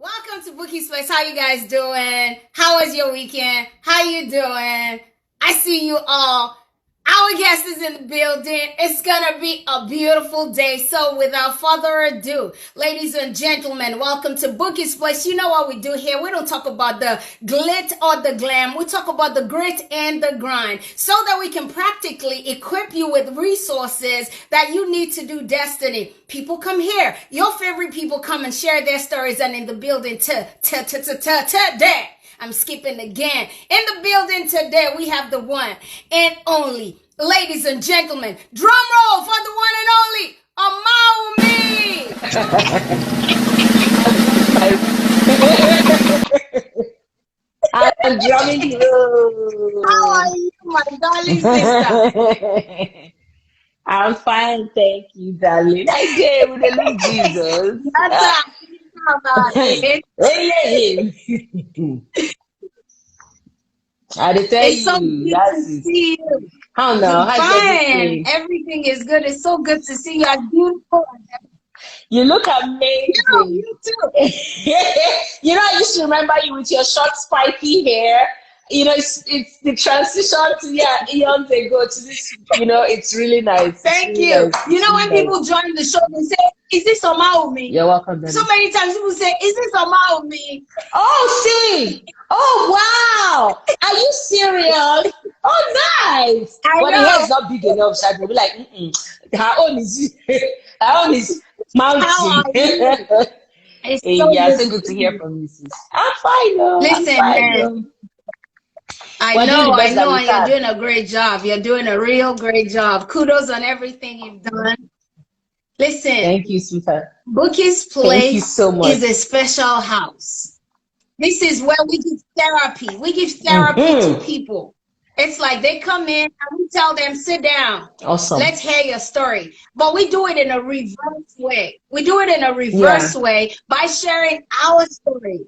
Welcome to Bouqui'S Place. How you guys doing? How was your weekend? How you doing? I see you all. Our guest is in the building. It's gonna be a beautiful day. So without further ado, ladies and gentlemen, welcome to Bouqui'S Place. You know what we do here? We don't talk about the glit or the glam. We talk about the grit and the grind so that we can practically equip you with resources that you need to do destiny. People come here. Your favorite people come and share their stories, and in the building today. I'm skipping again. In the building today, we have the one and only, ladies and gentlemen, drum roll for the one and only, Omawumi. I'm drumming you. How are you, my darling sister? I'm fine, thank you, darling. I did with the Lord Jesus. That's about it. I tell It's so you, good to see you. How now? How's Fine. Everything is good. It's so good to see you. You're beautiful. You look amazing. You too. You know, I used to remember you with your short, spiky hair. You know, it's the transition to eons ago to this. You know, it's really nice. Thank really you. Nice. You know, when people join the show, they say, "Is this Omawumi?" You're welcome. Then. So many times people say, "Is this Omawumi?" Oh, see. Oh, wow. Are you serious? Oh, nice. But the hair is not big enough, so I'll be like, her own is mountain. How are you? It's So good to hear from you, sis. I'm fine, though. Listen, man. I know, and you're doing a great job. You're doing a real great job. Kudos on everything you've done. Listen. Thank you, sweetheart. Bouqui'S Place Thank you so much. is a special house. This is where we give therapy. We give therapy to people. It's like they come in and we tell them, sit down. Awesome. Let's hear your story. But we do it in a reverse way. We do it in a reverse way by sharing our story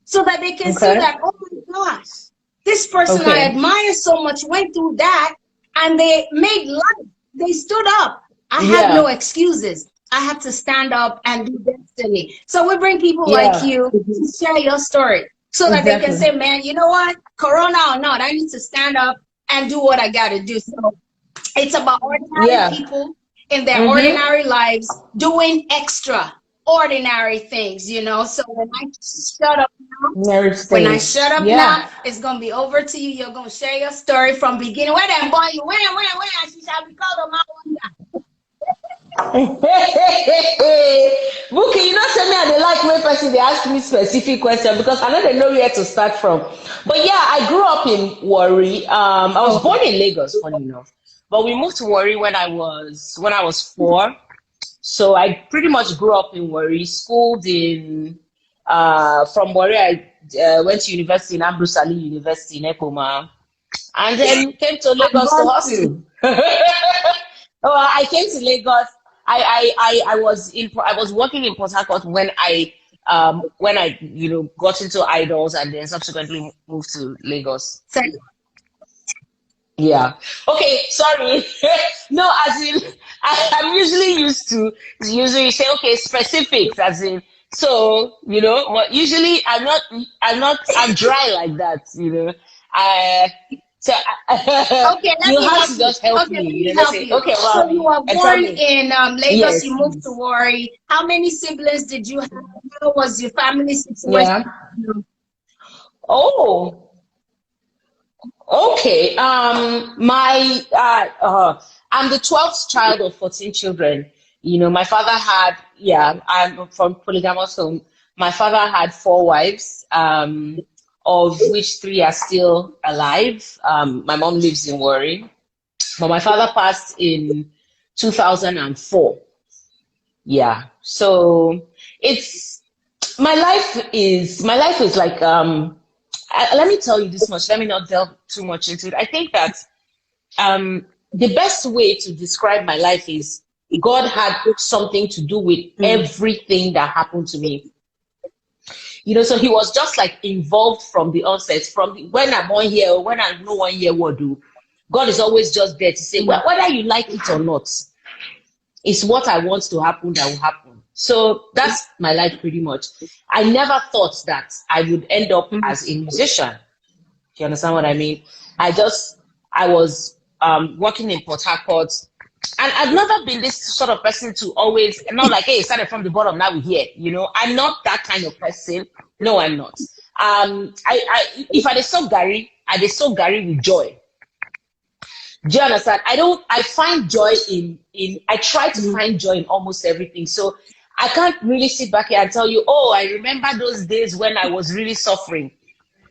so that they can see that, oh my gosh, this person I admire so much went through that and they made life. They stood up. I have no excuses. I have to stand up and do destiny. So we bring people like you to share your story so that they can say, man, you know what? Corona or not, I need to stand up and do what I got to do. So it's about ordinary people in their ordinary lives doing extraordinary things, you know. So when I shut up now, it's gonna be over to you. You're gonna share your story from beginning. When I'm born, you when she shall be called on my wonder. Bouquet, you know, tell me I they like when person they ask me specific question because I know they know where to start from. But yeah, I grew up in Warri. I was born in Lagos, funny enough, but we moved to Warri when I was 4. So I pretty much grew up in Warri. Schooled in from Warri, I went to university in Ambrose Ali University in Ekoma, and then came to Lagos to hostel. Oh, I came to Lagos. I was working in Port Harcourt when I got into Idols and then subsequently moved to Lagos. Yeah. Okay. Sorry. No, as in I'm usually used to say specifics as in but usually I'm dry like that, So you have to just help me. Okay, well, so you were born in Lagos. You moved to Warri. How many siblings did you have? How was your family situation? Oh, okay. I'm the 12th child of 14 children. You know, my father had I'm from polygamous home. My father had 4 wives. Of which 3 are still alive. My mom lives in Warri, but my father passed in 2004. Yeah, so my life is like let me tell you this much. Let me not delve too much into it. I think that the best way to describe my life is God had something to do with everything that happened to me. You know, so he was just like involved from the onset, when I'm 1 year or when I'm no 1 year what do. God is always just there to say, well, whether you like it or not, it's what I want to happen that will happen. So that's my life pretty much. I never thought that I would end up as a musician. Do you understand what I mean? I was working in Port Harcourt, and I've never been this sort of person to always, not like, hey, it started from the bottom, now we're here. You know, I'm not that kind of person. No, I'm not. If I so Gary, I so Gary with joy. Do you understand? I find joy I try to find joy in almost everything. So I can't really sit back here and tell you, oh, I remember those days when I was really suffering.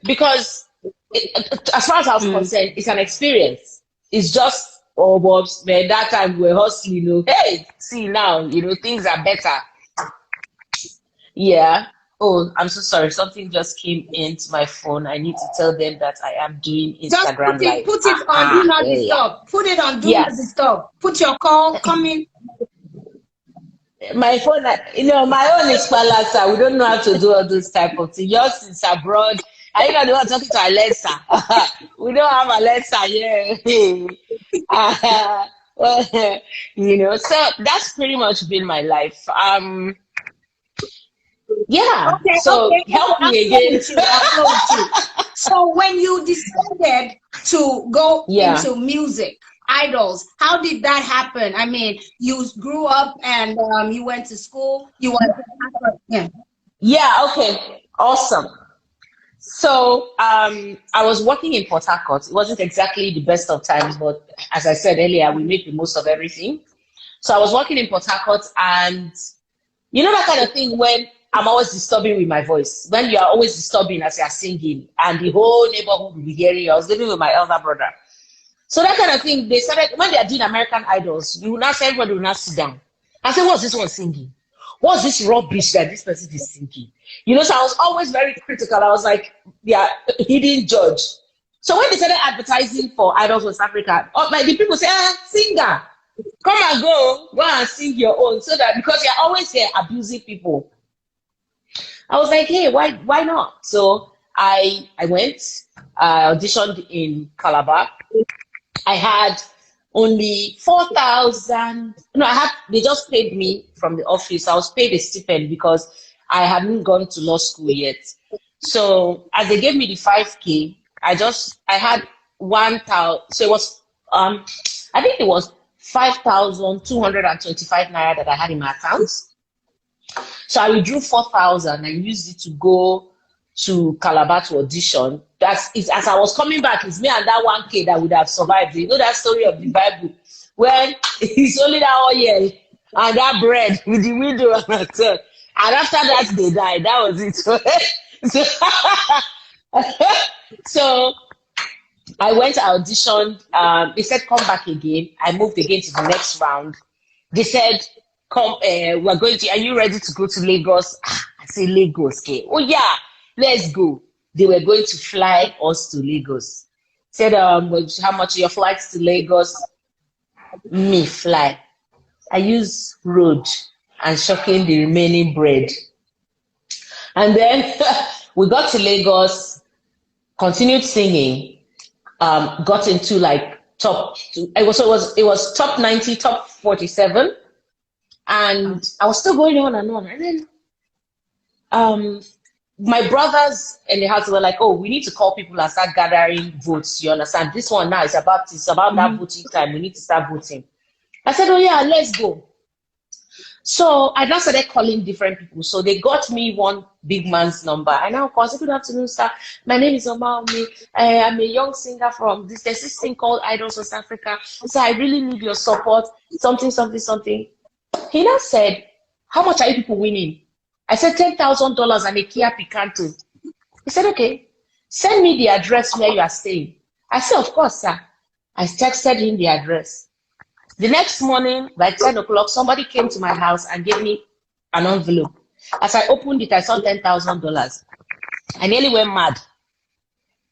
Because as far as I was concerned, it's an experience. It's just, oh, Bobs, man, that time we're hustling, you know. Hey, see now, you know, things are better. Yeah. Oh, I'm so sorry. Something just came into my phone. I need to tell them that I am doing Instagram Live. Put it on Do Not Disturb. Put it on Do Not Disturb. Put your call coming. My phone, you know, my own is Palasa. We don't know how to do all those type of things. Yours is abroad. I think I know talking to Alexa. We don't have Alexa here. You know, so that's pretty much been my life. Yeah. Okay, so help me again. So when you decided to go into music, idols, how did that happen? I mean, you grew up and you went to school. You went. Yeah. Okay. Awesome. So I was working in Port Harcourt. It wasn't exactly the best of times, but as I said earlier, we make the most of everything. So I was working in Port Harcourt, and you know that kind of thing when I'm always disturbing with my voice. When you are always disturbing as you are singing, and the whole neighborhood will be hearing you. I was living with my elder brother. So that kind of thing, they started, when they are doing American Idols, you will not say, everybody will not sit down. I said, what's this one singing? What's this rubbish that this person is singing? You know, so I was always very critical. I was like, yeah, hidden judge. So when they started advertising for Idols West Africa, like the people say, singer, come and go and sing your own. So that, because you're always here abusing people. I was like, hey, why not? So I went, auditioned in Calabar. I had only 4,000. No, they just paid me from the office. I was paid a stipend because I hadn't gone to law school yet. So as they gave me the 5K, I had 1,000. So it was, I think it was 5,225 naira that I had in my account. So I withdrew 4,000 and used it to go to Calabar to audition. As I was coming back, it's me and that 1K that would have survived. You know that story of the Bible when it's only that oil and that bread with the widow and the third. And after that, they died. That was it. So I went, I auditioned. They said, come back again. I moved again to the next round. They said, come, we're going to, are you ready to go to Lagos? I say, Lagos, okay. Oh, yeah, let's go. They were going to fly us to Lagos. Said, how much are your flights to Lagos? Me, fly. I use road and shocking the remaining bread. And then we got to Lagos, continued singing, got into like top, it was top 90, top 47. And I was still going on. And then my brothers in the house were like, oh, we need to call people and start gathering votes. You understand? This one now is about that voting time. We need to start voting. I said, oh yeah, let's go. So I now started calling different people. So they got me one big man's number. I now called, good afternoon, sir. My name is Omawumi. I'm a young singer from there's this thing called Idols West Africa. So I really need your support. Something. He now said, how much are you people winning? I said, $10,000 and a Kia Picanto. He said, okay, send me the address where you are staying. I said, of course, sir. I texted him the address. The next morning, by 10 o'clock, somebody came to my house and gave me an envelope. As I opened it, I saw $10,000. I nearly went mad.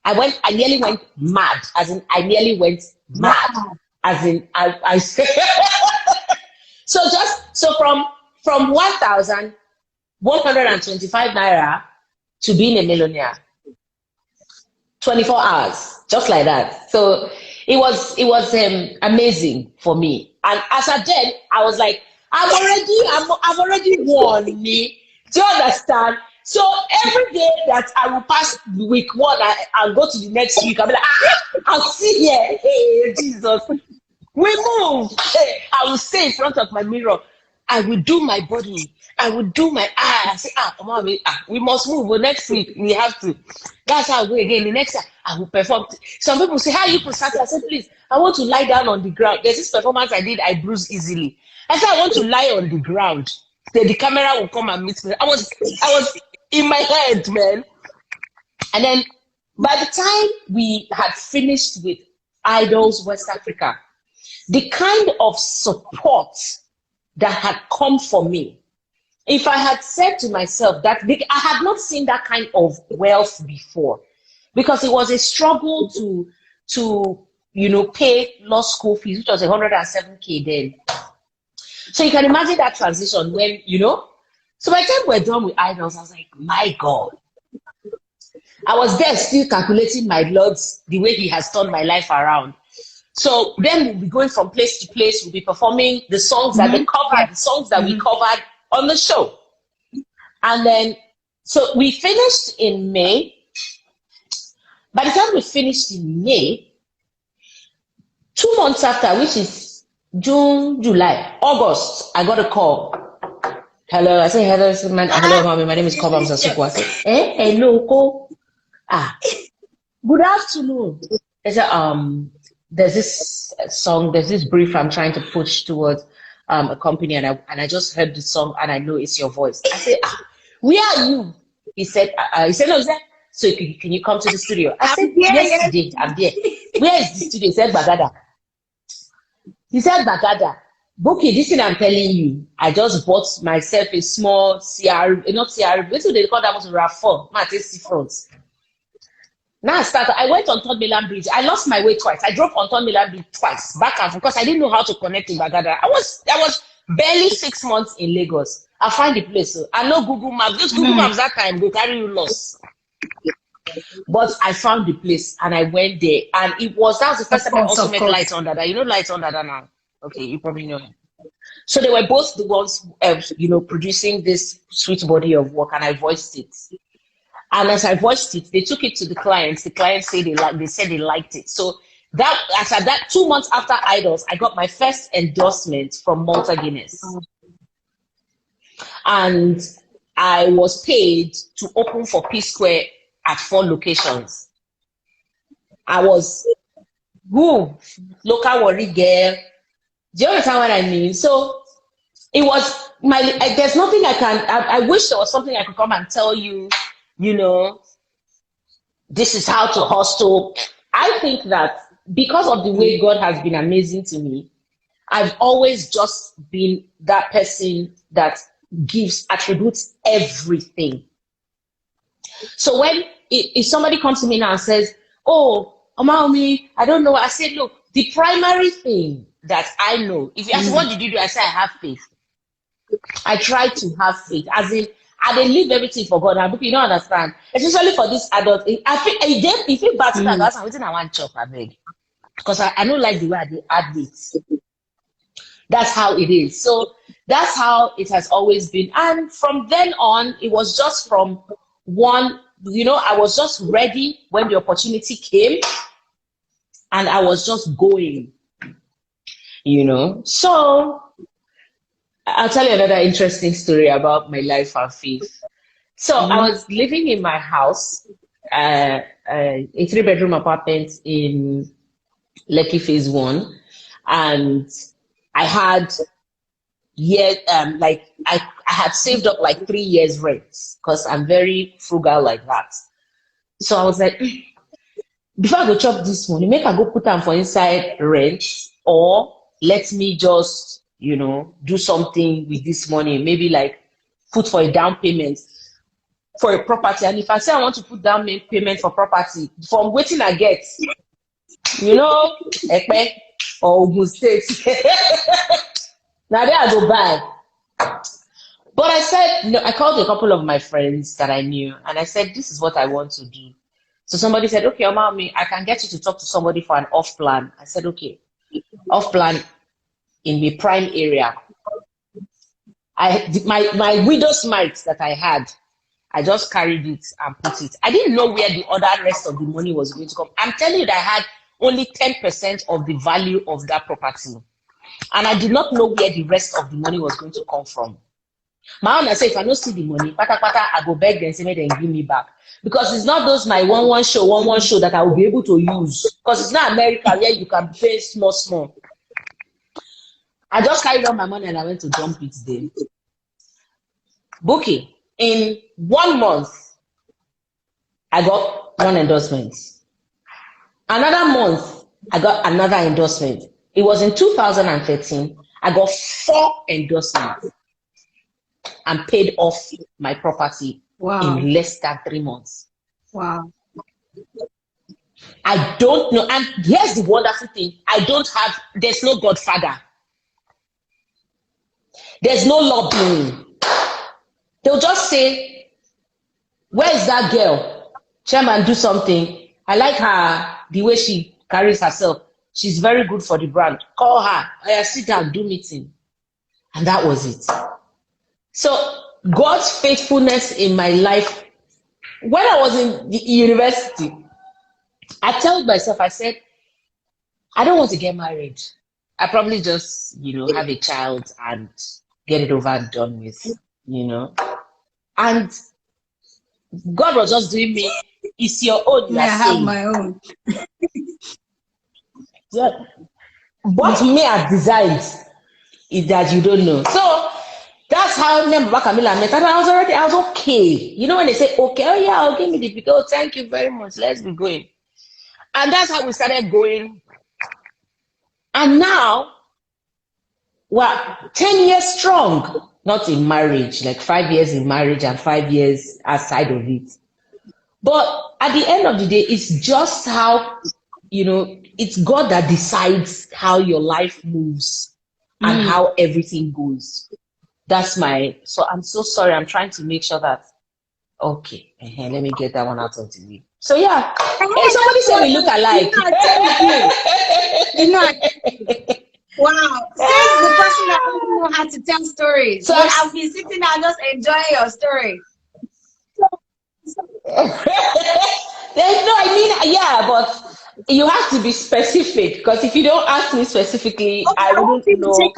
I nearly went mad. As in, I nearly went mad. As in, I said. So from 1,125 naira to being a millionaire, 24 hours, just like that. So it was anyone me. Do you understand? So every day that I will pass week one, I'll go to the next week. I'll be like, I'll see here. Hey, Jesus. We move. Hey, I will stay in front of my mirror. I will do my body. I will do my eye. I say, Omawumi, we must move. Well, next week, we have to. That's how I go again. The next time, I will perform. Some people say, how you present? I said, please, I want to lie down on the ground. There's this performance I did, I bruise easily. I said, I want to lie on the ground. Then the camera will come and meet me. I was in my head, man. And then by the time we had finished with Idols West Africa, the kind of support that had come for me, if I had said to myself that I had not seen that kind of wealth before, because it was a struggle to pay law school fees, which was 107K then. So you can imagine that transition when, so by the time we're done with Idols, I was like, my God. I was there still calculating my lords, the way he has turned my life around. So then we'll be going from place to place. We'll be performing the songs that they covered, the songs that we covered on the show. And then, so we finished in May. By the time we finished in May, 2 months after, which is June, July, August, I got a call. Hello, I say hello, hello, mommy. My name is Kobam Sasuku. I say, hello, Ko. Good afternoon. I said, there's this brief I'm trying to push towards a company, and I just heard the song and I know it's your voice. I said, where are you? He said, no, so can you come to the studio? I said, yes, I'm there. Where is the studio? He said, Bagada. He said, Bagada. Bouquet, this thing I'm telling you, I just bought myself a small not CR, what do they call that? Was RAV4, Matesi fronts. Now I went on Third Mainland Bridge. I lost my way twice. I drove on Third Mainland Bridge twice, back and forth, because I didn't know how to connect to Bagada. I was barely 6 months in Lagos. I find the place. So I know Google Maps. Those Google Maps that time go carry you lost. But I found the place and I went there, and that was the first time I also met Lights on Dada. You know Lights on Dada now? Okay, you probably know him. So they were both the ones, producing this sweet body of work, and I voiced it. And as I voiced it, they took it to the clients. The clients said they said they liked it. So after that, 2 months after Idols, I got my first endorsement from Malta Guinness. And I was paid to open for P Square at 4 locations. I was local worry girl. Do you understand what I mean? So it was there's nothing I wish there was something I could come and tell you, this is how to hustle. I think that because of the way God has been amazing to me, I've always just been that person that attributes everything. So when if somebody comes to me now and says, oh, Omawumi, I don't know, I said, look, the primary thing that I know, if you ask what did you do, I say I have faith. I try to have faith, as in I didn't leave everything for God. And you don't understand, especially for this adult. I feel if you back to I'm waiting, I want chop, I beg, because I don't like the way I add it. That's how it is. So that's how it has always been. And from then on, it was just from one, I was just ready when the opportunity came, and I was just going, So I'll tell you another interesting story about my life and faith. So I was living in my house, a 3-bedroom apartment in Lekki Phase 1, and I had I had saved up like 3 years rent, because I'm very frugal like that. So I was like, before I go chop this money, make I go put them for inside rent, or let me just, do something with this money, maybe like put for a down payment for a property. And if I say I want to put down payment for property, from waiting I get, Ekpe or Ogun State. Now there I go buy. But I said, I called a couple of my friends that I knew, and I said, this is what I want to do. So somebody said, okay, Omawumi, I can get you to talk to somebody for an off plan. I said, okay, off plan in the prime area. my widow's mite that I had, I just carried it and put it. I didn't know where the other rest of the money was going to come. I'm telling you that I had only 10% of the value of that property. And I did not know where the rest of the money was going to come from. My own, I say, if I don't see the money, I go beg them, say, make them give me back. Because it's not those my one show that I will be able to use. Because it's not America where you can pay small. I just carried on my money and I went to dump it there. Bouquet, in 1 month, I got 1 endorsement. Another month, I got another endorsement. It was in 2013, I got 4 endorsements and paid off my property in less than 3 months. Wow. I don't know. And here's the wonderful thing. There's no godfather. There's no lobbying. They'll just say, where is that girl? Chairman, do something. I like her, the way she carries herself. She's very good for the brand. Call her. I sit down, do meeting. And that was it. So God's faithfulness in my life, when I was in the university, I told myself, I said, I don't want to get married. I probably just, have a child and get it over and done with, And God was just doing me, it's your own. I have my own. Yeah. What me have designed is that you don't know. So that's how Camila met. And I was okay. When they say, okay, oh yeah, I'll give me the video. Thank you very much. Let's be going. And that's how we started going. And now, we're 10 years strong. Not in marriage, like 5 years in marriage and 5 years outside of it. But at the end of the day, it's just how, it's God that decides how your life moves and how everything goes. So I'm so sorry. I'm trying to make sure that, okay, let me get that one out of the way. So yeah, hey, somebody said we look alike. Wow, Says the person that doesn't know how to tell stories. So I've been sitting there just enjoying your story. But you have to be specific, because if you don't ask me specifically, okay, I wouldn't know.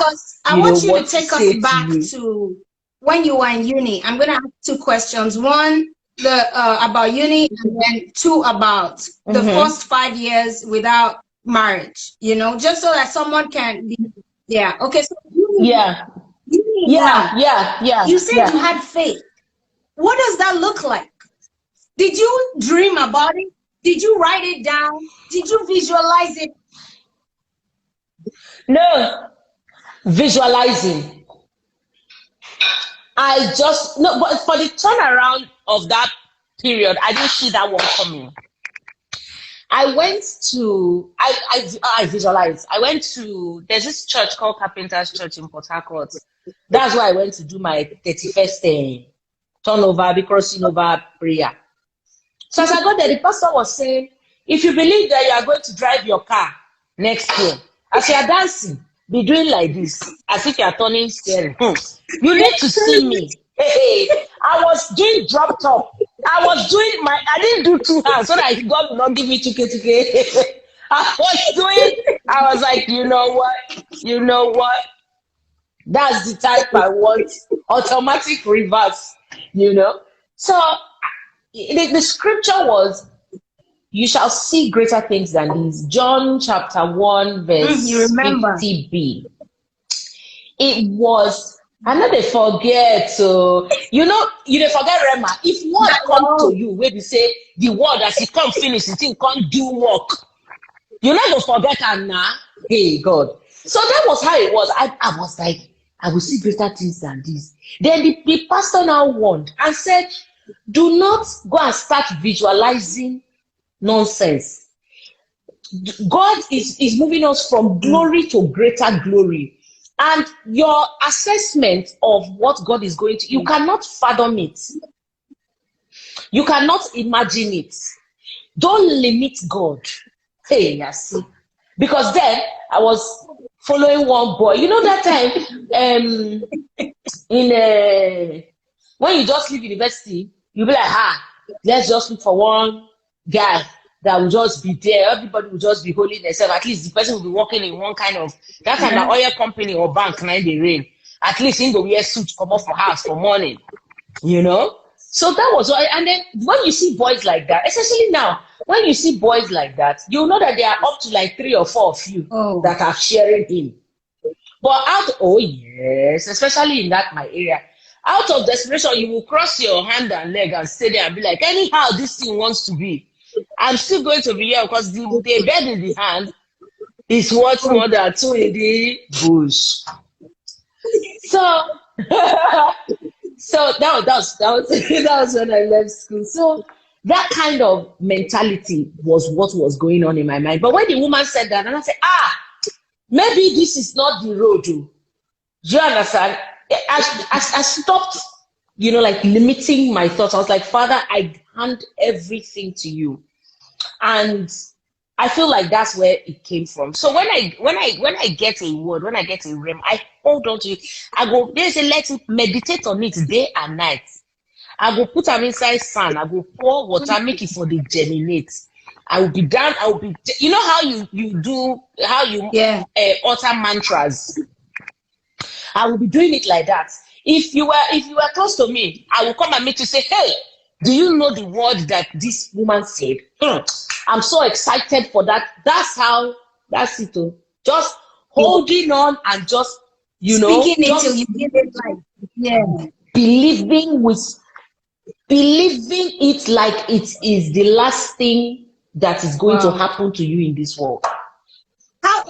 I want you to take us back to when you were in uni. I'm going to ask 2 questions. One, about uni, and then 2 about the first 5 years without marriage, just so that someone can be, okay, so you said you had faith. What does that look like? Did you dream about it? Did you write it down? Did you visualize it? No, visualizing. But for the turnaround of that period, I didn't see that one coming. I went to, I visualized. I went to, there's this church called Carpenter's Church in Port Harcourt. That's where I went to do my 31st turnover, crossing over prayer. So as I got there, the pastor was saying, if you believe that you are going to drive your car next year, as you are dancing, be doing like this, as if you are turning steering. You need to see me. Hey, I was doing drop top. I didn't do 2 hands so that God will not give me 2K. I was like, you know what? That's the type I want. Automatic reverse, So the scripture was, you shall see greater things than these. John chapter 1 verse 50b. It was, I know they forget. So you don't forget, Rema. If word come to you, where you say the word as it come finish, it can't do work. You're not gonna forget and now. Hey God. So that was how it was. I was like, I will see greater things than this. Then the pastor now warned and said, do not go and start visualizing nonsense. God is moving us from glory to greater glory. And your assessment of what God is going to, you cannot fathom it. You cannot imagine it. Don't limit God. Hey, I see. Because then I was following one boy. That time, when you just leave university, you'll be like, let's just look for one guy that will just be there. Everybody will just be holding themselves. At least the person will be working in one kind of that kind of oil company or bank. Now they rain. At least in the wear suit come off for house for morning. You know. So that was why. And then when you see boys like that, especially now, when you see boys like that, you know that there are up to like 3 or 4 of you that are sharing him. But yes, especially in that my area, out of desperation, you will cross your hand and leg and stay there and be like, anyhow, this thing wants to be. I'm still going to be here because the bed in the hand is worth more than 2 in the bush. So, so that was when I left school. So that kind of mentality was what was going on in my mind. But when the woman said that, and I said, maybe this is not the road. Do you understand? I stopped, like limiting my thoughts. I was like, Father, I hand everything to you. And I feel like that's where it came from. So when I get a word, when I get a rem, I hold on to it. I go, there's a let's meditate on it day and night. I go put them inside sand. I go pour water, make it for the germinate. I will be down. I will be. You know how you do how you utter mantras. I will be doing it like that. If you were close to me, I will come and meet you. Say, hey, do you know the word that this woman said? I'm so excited for that. That's it. Just holding on and just speaking it till you give it life. Believing it like it is the last thing that is going to happen to you in this world. How?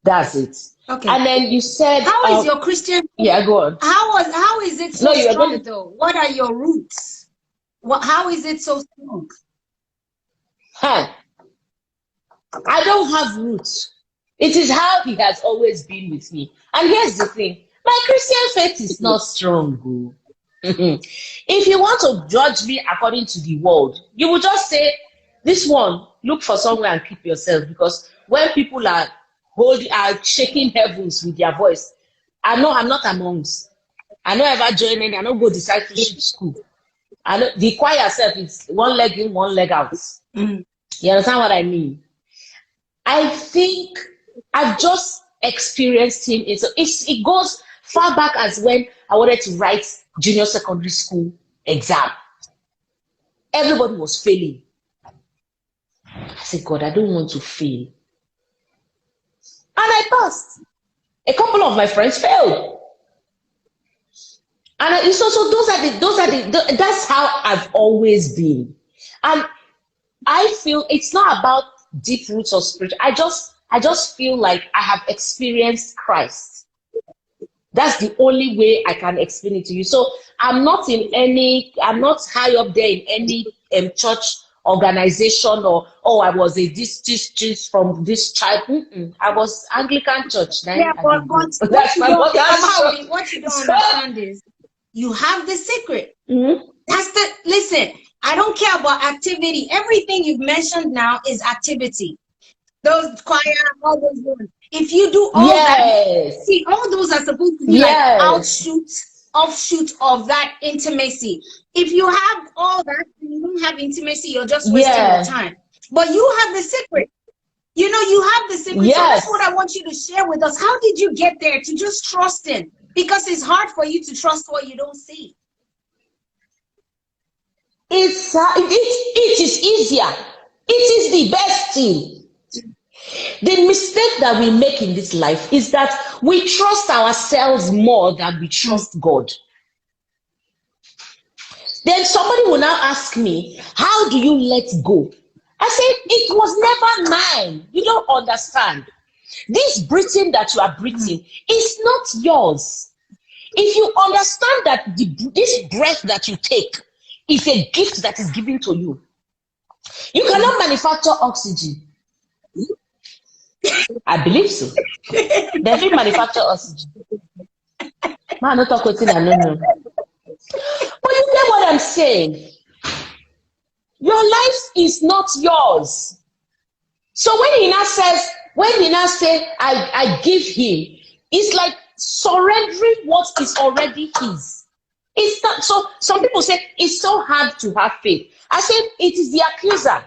That's it. Okay. And then you said, how is your Christian? Yeah, go on. How is it so strong though? What are your roots? How is it so strong? I don't have roots. It is how he has always been with me. And here's the thing: my Christian faith is not strong. If you want to judge me according to the world, you will just say, this one, look for somewhere and keep yourself. Because when people are shaking heavens with their voice, I'm not amongst. I don't ever join any. I don't go discipleship school. I know the choir self is one leg in, one leg out. You understand what I mean? I think I've just experienced him. It goes far back as when I wanted to write junior secondary school exam. Everybody was failing. I said, God, I don't want to fail. And I passed. A couple of my friends failed. And it's also that's how I've always been. And I feel it's not about deep roots or spiritual. I just feel like I have experienced Christ. That's the only way I can explain it to you. So I'm not high up there in any church organization or I was this from this tribe. I was Anglican church. Yeah, but that's my what you don't understand is you have the secret. Listen, I don't care about activity. Everything you've mentioned now is activity. Those choir, all those ones. If you do all that, see, all those are supposed to be like offshoot of that intimacy. If you have all that and you don't have intimacy, you're just wasting your time. But you have the secret. You have the secret. So that's what I want you to share with us. How did you get there to just trust in? Because it's hard for you to trust what you don't see. It is easier. It is the best thing. The mistake that we make in this life is that we trust ourselves more than we trust God. Then somebody will now ask me, how do you let go? I said, it was never mine. You don't understand. This breathing that you are breathing is not yours. If you understand that this breath that you take is a gift that is given to you, you cannot manufacture oxygen. I believe so. They will manufacture oxygen. Man, not talk with I don't know. But you get what I'm saying? Your life is not yours. So when he now says, I give him, it's like surrendering what is already his. It's not so. Some people say it's so hard to have faith. I said it is the accuser.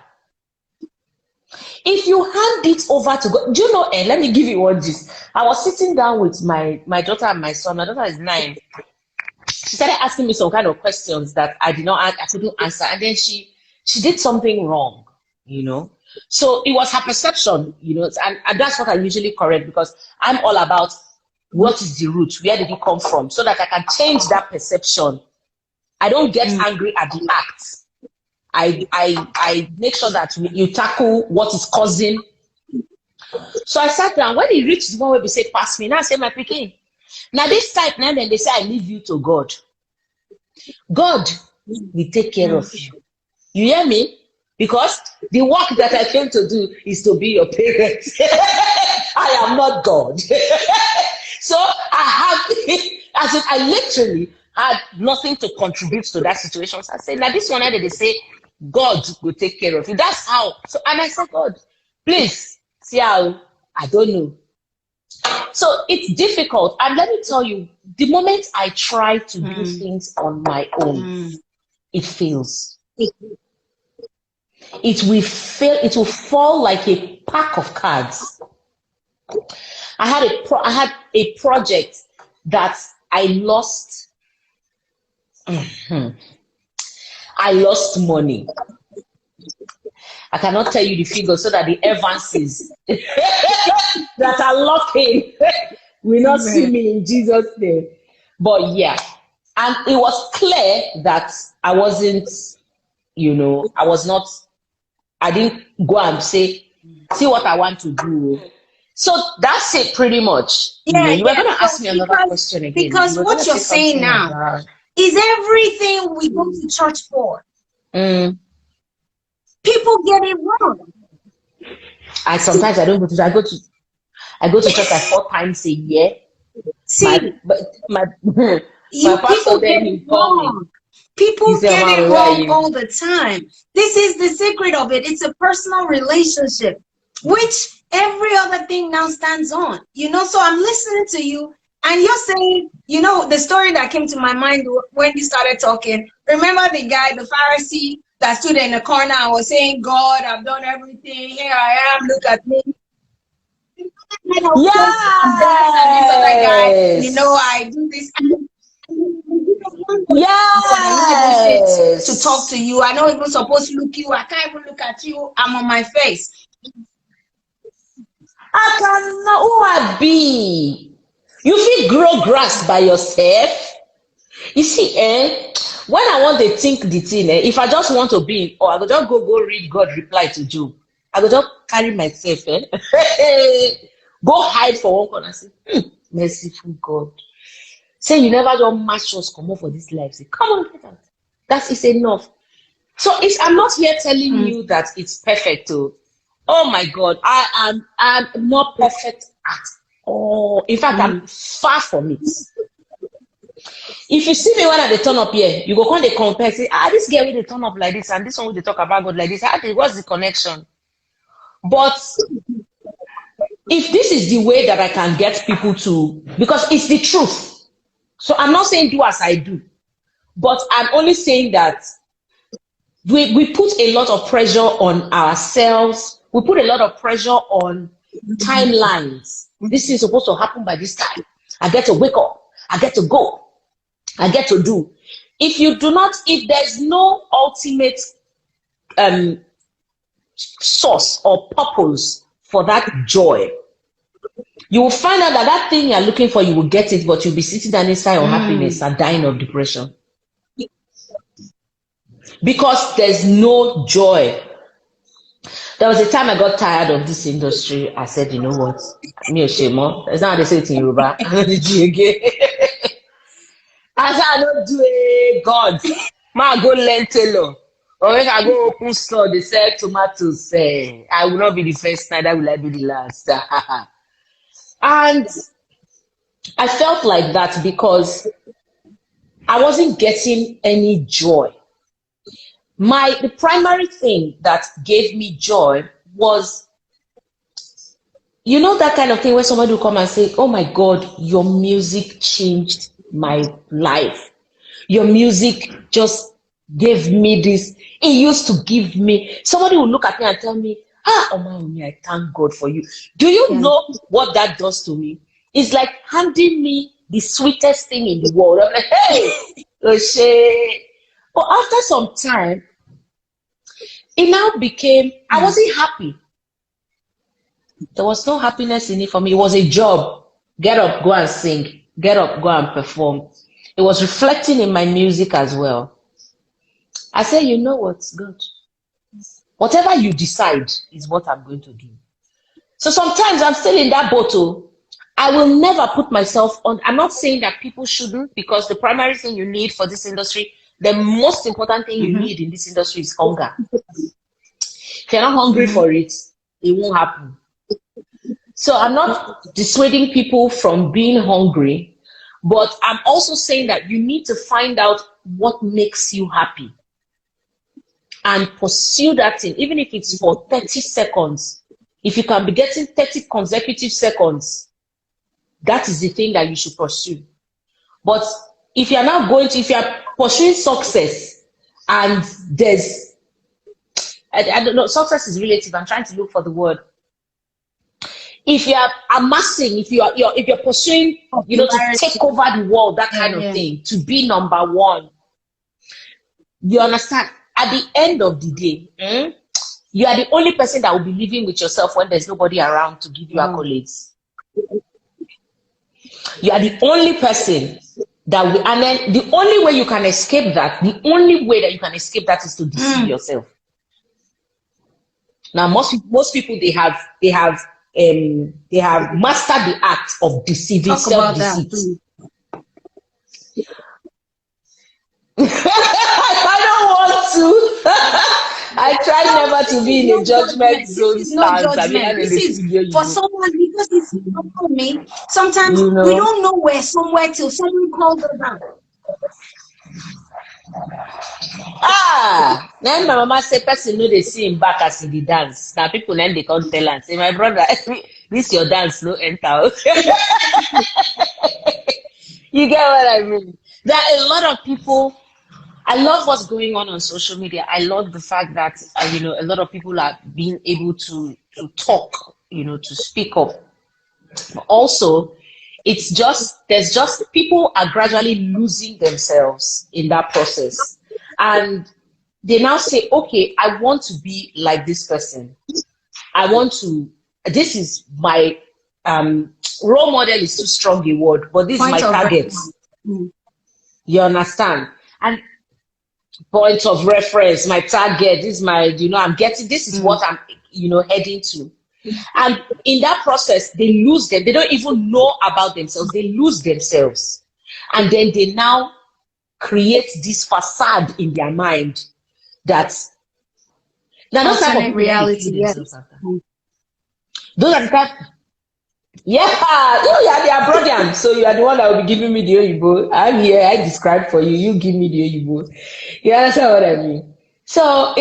If you hand it over to God, do you know? Let me give you one gist. I was sitting down with my daughter and my son. My daughter is 9. She started asking me some kind of questions that I couldn't answer, and then she did something wrong, you know. So it was her perception, you know, and that's what I usually correct, because I'm all about what is the root, where did it come from, so that I can change that perception. I don't get angry at the act. I make sure that you tackle what is causing. So I sat down. When he reached the one where we say, pass me, now I say, my pikin. Now this type, now then they say, I leave you to God. God will take care of you. You hear me? Because the work that I came to do is to be your parent. I am not God. So I literally had nothing to contribute to that situation. So I said, now this one, they say, God will take care of you. That's how. So, and I said, God, please, see how, I don't know. So it's difficult. And let me tell you, the moment I try to do things on my own, it fails. It will fail. It will fall like a pack of cards. I had a project that I lost. I lost money. I cannot tell you the figure so that the Evanses that are locking will not see me in Jesus' name. But yeah, and it was clear that I wasn't, you know, I didn't go and say, see what I want to do. So that's it pretty much. Yeah, you were going to ask me another question again. Because what you're saying now is everything we go to church for. People get it wrong. Sometimes I don't go to church. I go to church like 4 times a year. See, my pastor then he called me. People get it wrong all the time. This is the secret of it. It's a personal relationship, which every other thing now stands on. You know, so I'm listening to you, and you're saying, you know, the story that came to my mind when you started talking. Remember the guy, the Pharisee, that stood in the corner and was saying, God, I've done everything. Here I am. Look at me. Yeah. And this other guy, you know, I do this. Yes. To talk to you. I don't even supposed to look you. I can't even look at you. I'm on my face. I can know who I be. You feel grow grass by yourself. You see, when I want to think the thing, if I just want to be, or I go just go read God reply to Job. I go just carry myself, go hide for one corner and say, merciful God. Say you never just match us come up for this life. Say, come on, get out. That is enough. So I'm not here telling you that it's perfect. Oh my God, I'm not perfect at all. In fact, I'm far from it. If you see me when I turn up here, you go come they compare, say, this girl will turn up like this, and this one will talk about God like this. What's the connection? But if this is the way that I can get people to, because it's the truth. So I'm not saying do as I do, but I'm only saying that we put a lot of pressure on ourselves. We put a lot of pressure on timelines. This is supposed to happen by this time. I get to wake up. I get to go. I get to do. If there's no ultimate source or purpose for that joy, you will find out that thing you're looking for, you will get it, but you'll be sitting down inside of happiness and dying of depression. Because there's no joy. There was a time I got tired of this industry. I said, you know what? Me a shame. It's not how they say it in Yoruba. I don't do again. I said, I don't do it. God. Ma go learn tailor. Or when I go open store, they sell tomatoes. I will not be the first, neither will I be the last. And I felt like that because I wasn't getting any joy. The primary thing that gave me joy was you know that kind of thing where somebody will come and say, "Oh my God, your music changed my life. Your music just gave me this. It used to give me." Somebody will look at me and tell me, "Ah, Omawumi, I thank God for you." Do you know what that does to me? It's like handing me the sweetest thing in the world. I'm like, "Hey, Oshe." But after some time, it now became, I wasn't happy. There was no happiness in it for me. It was a job. Get up, go and sing. Get up, go and perform. It was reflecting in my music as well. I said, you know what, God? Whatever you decide is what I'm going to do. So sometimes I'm still in that bottle. I will never put myself on. I'm not saying that people shouldn't, because the primary thing you need for this industry, the most important thing you need in this industry is hunger. If you're not hungry for it, it won't happen. So I'm not dissuading people from being hungry, but I'm also saying that you need to find out what makes you happy and pursue that thing, even if it's for 30 seconds. If you can be getting 30 consecutive seconds, that is the thing that you should pursue. But if you're not going to, if you're pursuing success and there's, I don't know, success is relative. I'm trying to look for the word. If you're amassing, if you're pursuing, you know, to take over the world, that kind of thing, to be number one, you understand? At the end of the day, you are the only person that will be living with yourself when there's nobody around to give you accolades. You are the only person that will, and then the only way you can escape that, is to deceive yourself. Now, most people, they have mastered the art of deceiving, self-deceit. I don't want to. I try never to be in a judgment zone stance. I mean, this is for someone, because it's for me. Sometimes we don't know where somewhere till someone calls us out. Then my mama say, person know they see him back as in the dance. Now people then they can't tell and say, my brother, this your dance no enter. You get what I mean? There are a lot of people. I love what's going on social media. I love the fact that you know, a lot of people are being able to talk, you know, to speak up. But also, there's just people are gradually losing themselves in that process, and they now say, okay, I want to be like this person. This is my role model is too strong a word, but this is my target. You understand? And point of reference, my target, this is my, you know, I'm getting, this is what I'm, you know, heading to. And in that process, they lose them. They don't even know about themselves. They lose themselves. And then they now create this facade in their mind that those type of reality. Those are the type. You are the Abroadian, so you are the one that will be giving me the Oyibo. I'm here, I describe for you, you give me the Oyibo. You understand what I mean? So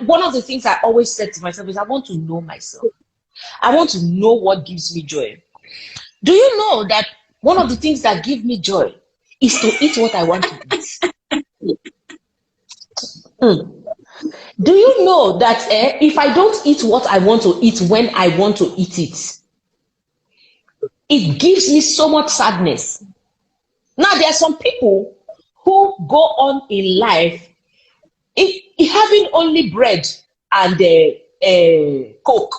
one of the things I always said to myself is I want to know myself. I want to know what gives me joy. Do you know that one of the things that give me joy is to eat what I want to eat? Do you know that if I don't eat what I want to eat when I want to eat it, it gives me so much sadness. Now, there are some people who go on in life having only bread and Coke.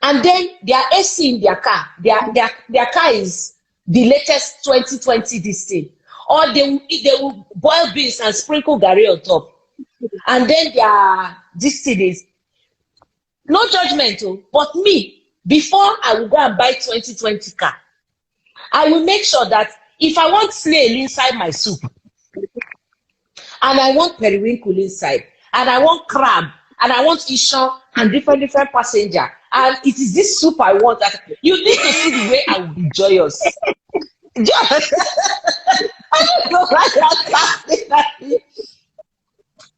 And then they are AC in their car. Their car is the latest 2020 this thing. Or they will boil beans and sprinkle garri on top. And then this thing is no judgment, but me, before I will go and buy 2020 car, I will make sure that if I want snail inside my soup, and I want periwinkle inside, and I want crab, and I want ishon and different passenger, and it is this soup I want, you need to see the way I will be joyous. I don't know why that's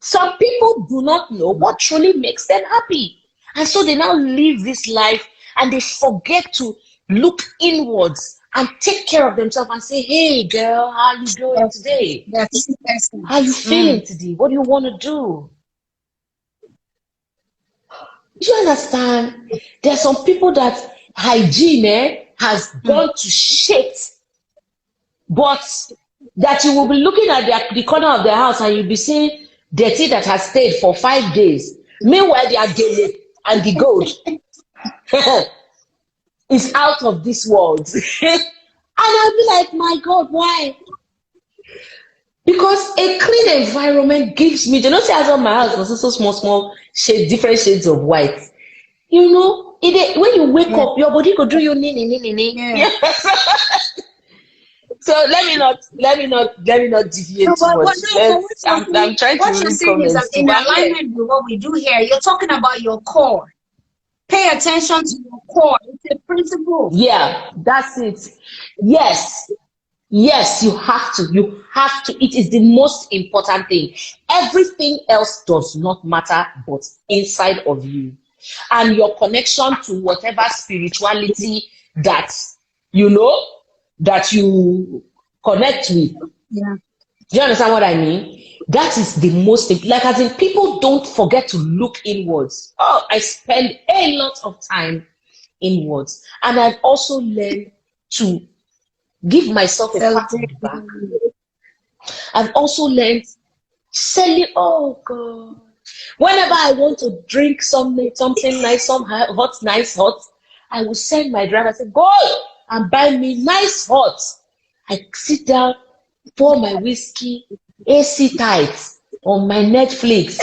some people do not know what truly makes them happy. And so they now live this life and they forget to look inwards and take care of themselves and say, hey girl, how are you doing today? How are you feeling today? What do you want to do? Do you understand? There are some people that hygiene has gone to shit, but that you will be looking at the corner of their house and you'll be seeing dirty that has stayed for 5 days. Meanwhile, they are gay and the gold is out of this world. And I'll be like, my God, why? Because a clean environment gives me, you know, see, as on my house was also small shades, different shades of white. You know, when you wake up, your body could do your nini. Yeah. So let me not deviate too much. I'm trying to read comments. In alignment with what we do here, you're talking about your core. Pay attention to your core. It's a principle. Yeah, that's it. Yes, you have to. It is the most important thing. Everything else does not matter but inside of you. And your connection to whatever spirituality that that you connect with. Yeah. Do you understand what I mean? That is the most, like, as in, people don't forget to look inwards. Oh, I spend a lot of time inwards. And I've also learned to give myself a pat on the back. I've also learned selling, oh God. Whenever I want to drink something nice, some hot, I will send my driver, say, go and buy me nice hot. I sit down, pour my whiskey, AC tight on my Netflix,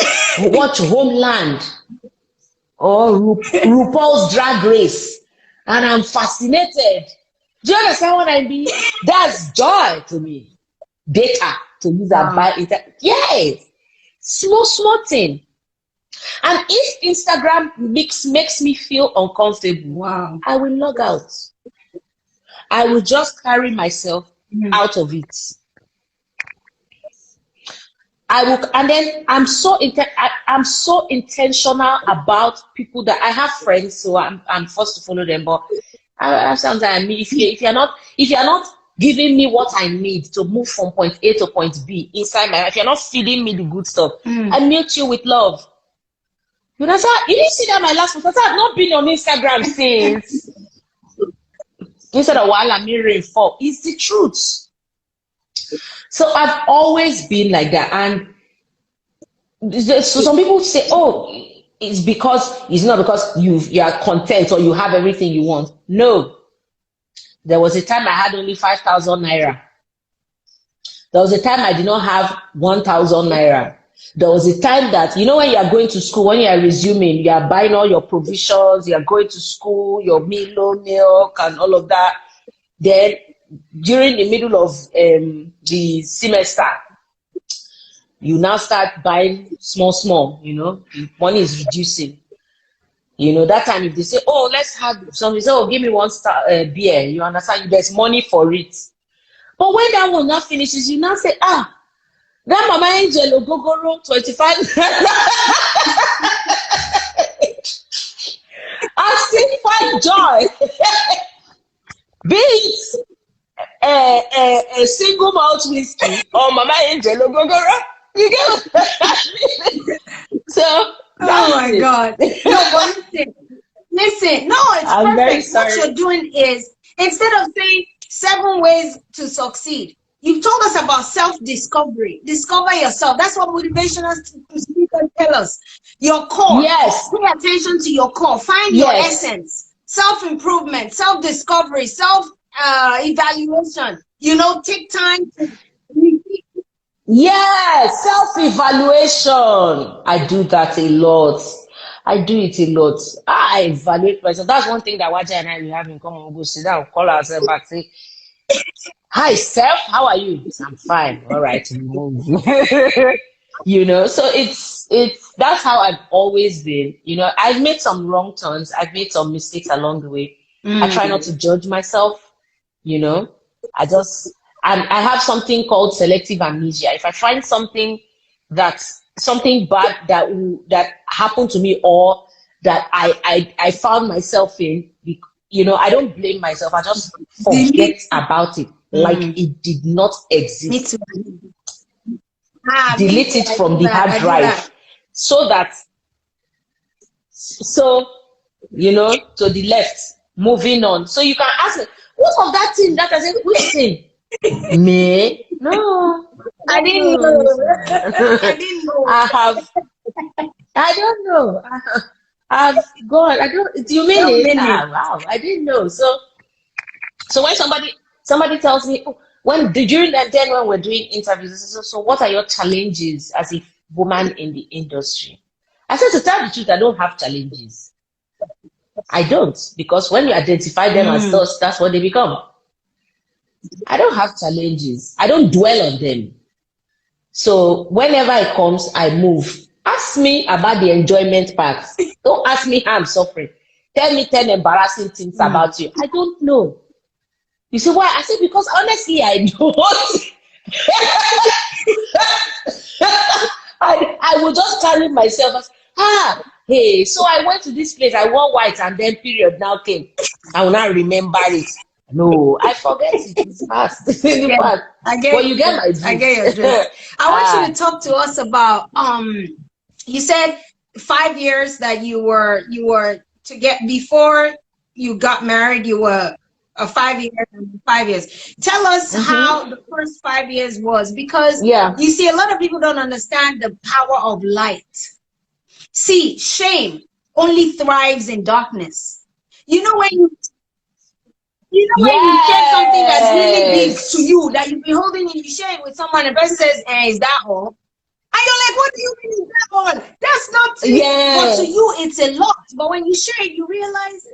watch Homeland or RuPaul's Drag Race, and I'm fascinated. Do you understand what I mean? That's joy to me. Data to use and buy it. Yes, small thing. And if Instagram makes me feel uncomfortable, I will log out. I will just carry myself out of it. I will, and then I'm so intentional about people that I have friends, so I'm forced to follow them. But sometimes I mean, if you're not giving me what I need to move from point A to point B inside my life, if you're not feeding me the good stuff, I mute you with love. You know, you didn't see that my last photo. I've not been on Instagram since. Instead of while I'm mirroring for, it's the truth. So I've always been like that. And so some people say, oh, it's not because you are content or you have everything you want. No. There was a time I had only 5,000 naira. There was a time I did not have 1,000 naira. There was a time that, you know, when you are going to school, when you are resuming, you are buying all your provisions, you are going to school, your milk and all of that. Then during the middle of the semester, you now start buying small, you know, the money is reducing. You know, that time if they say, oh, let's have something, say, oh, give me one beer, you understand, there's money for it. But when that one now finishes, you now say, that Mama Angel Ogogoro 25. I still find joy. Be it a single malt whiskey or Mama Angel Ogogoro. You get So, oh my God. No, but listen. No, it's I'm perfect. What you're doing is, instead of saying 7 ways to succeed, you've told us about self-discovery. Discover yourself. That's what motivational speakers tell us. Your core. Yes. Pay attention to your core. Find your essence. Self-improvement, self-discovery, self-evaluation. You know, take time to yes, self-evaluation. I do that a lot. I do it a lot. I evaluate myself. That's one thing that Waja and I will have in common. We'll go sit down, call ourselves back, say, hi, Steph, how are you? I'm fine. All right. You know, so that's how I've always been. You know, I've made some wrong turns. I've made some mistakes along the way. I try not to judge myself. You know, I have something called selective amnesia. If I find something bad that happened to me or that I found myself in. You know, I don't blame myself. I just forget about it like it did not exist. Me too. Delete it from the hard drive so you know, to the left, moving on. So you can ask me, what of that thing that I said, which thing? Me? No. I didn't know. I didn't know. I don't know. I've gone. I don't. Do you mean it? Wow, I didn't know. So when somebody tells me, oh, during that then when we're doing interviews, so what are your challenges as a woman in the industry? I said, to tell the truth, I don't have challenges. I don't, because when you identify them as those, that's what they become. I don't have challenges. I don't dwell on them. So whenever it comes, I move. Ask me about the enjoyment part. Don't ask me how I'm suffering. Tell me 10 embarrassing things about you. I don't know. You see why? I said, because honestly, I don't. I will just carry myself as, hey, so I went to this place, I wore white, and then period now came. I will not remember it. No, I forget it. It's past. It's in the past. Well, you get my drift. I get your drift. I want you to talk to us about, you said 5 years that you were to get, before you got married, you were 5 years. Tell us how the first 5 years was, because you see, a lot of people don't understand the power of light. See, shame only thrives in darkness. You know when you when you share something that's really big to you, that you've been holding and you share it with someone, the person says, is that all? And you're like, what do you mean is that all? That's not it. But to you, it's a lot. But when you share it, you realize,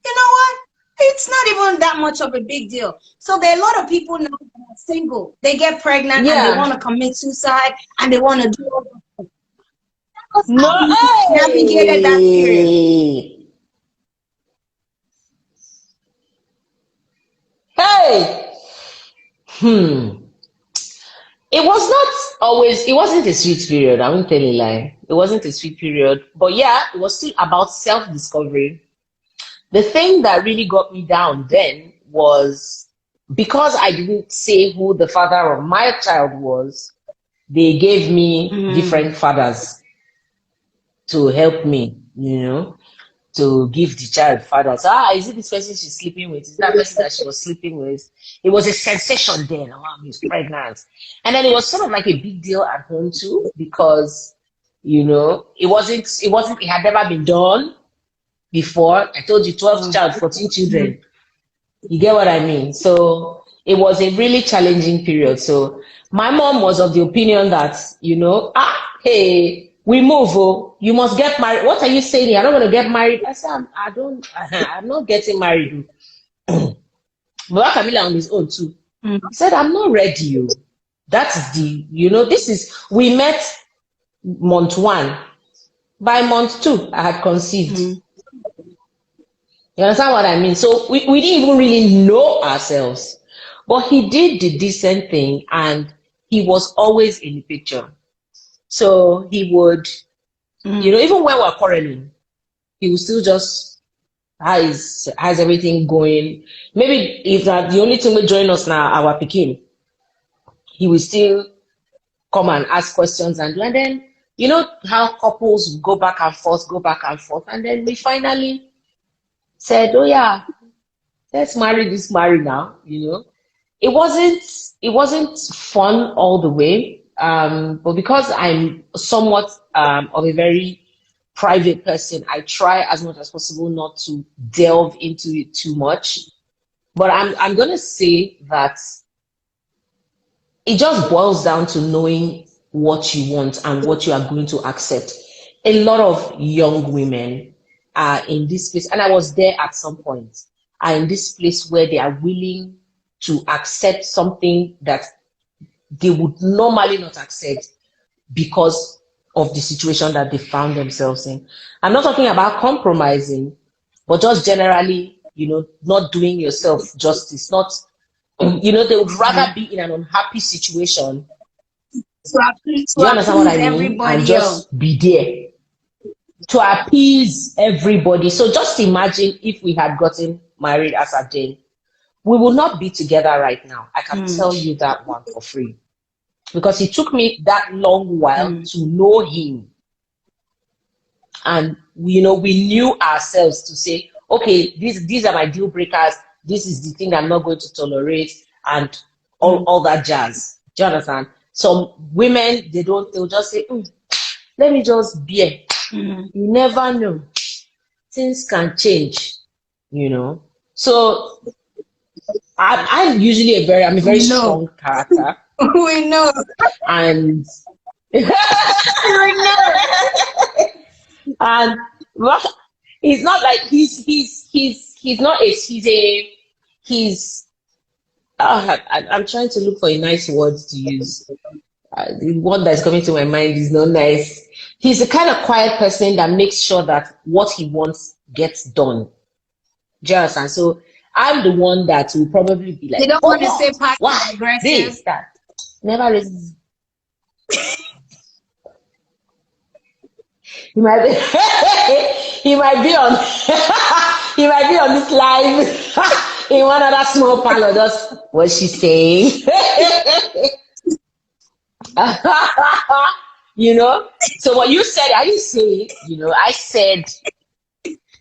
you know what? It's not even that much of a big deal. So there are a lot of people now that are single. They get pregnant and they want to commit suicide and they want to do all that. Navigated that period. Hey, it was not always, it wasn't a sweet period. I won't tell you a lie. It wasn't a sweet period, but yeah, it was still about self-discovery. The thing that really got me down then was because I didn't say who the father of my child was, they gave me different fathers to help me, you know, to give the child fathers. Is it this person she's sleeping with? Is that person that she was sleeping with? It was a sensation then. Oh, I'm pregnant. And then it was sort of like a big deal at home too, because, you know, it had never been done before. I told you 12 child, 14 children. You get what I mean? So it was a really challenging period. So my mom was of the opinion that, you know, hey, we move, you must get married. What are you saying? You're not going to get married? I said, I'm not getting married. But Camila on his own too. He said, I'm not ready. That's we met month 1. By month 2, I had conceived. You understand what I mean? So we didn't even really know ourselves. But he did the decent thing, and he was always in the picture. So he would, you know, even when we're quarreling, he would still just, how's everything going? Maybe if that the only thing will join us now, our Pekin, he will still come and ask questions, and then, you know how couples go back and forth, and then we finally said, oh yeah, let's marry now, you know. It wasn't fun all the way. But because I'm somewhat of a very private person, I try as much as possible not to delve into it too much. But I'm gonna say that it just boils down to knowing what you want and what you are going to accept. A lot of young women are in this place, and I was there at some point, are in this place where they are willing to accept something that they would normally not accept because of the situation that they found themselves in. I'm not talking about compromising, but just generally, you know, not doing yourself justice. Not, you know, they would rather be in an unhappy situation. Do you understand what I mean? And just be there. to appease everybody. So just imagine if we had gotten married as a day, we will not be together right now. I can tell you that one for free. Because it took me that long while to know him. And we knew ourselves to say, okay, these are my deal breakers. This is the thing I'm not going to tolerate, and all that jazz. Do you understand? Some women, they'll just say, let me just bear. You never know. Things can change, So I'm usually I'm a very strong character. We know. And and he's not like I'm trying to look for a nice word to use. The one that's coming to my mind is not nice. He's the kind of quiet person that makes sure that what he wants gets done. Just and so I'm the one that will probably be like, they don't want to say passive aggressive. This, that. Never resist. He might be he might be on he might be on this live in one other small parlor, just what she's saying. So what you said, I didn't say it, I said,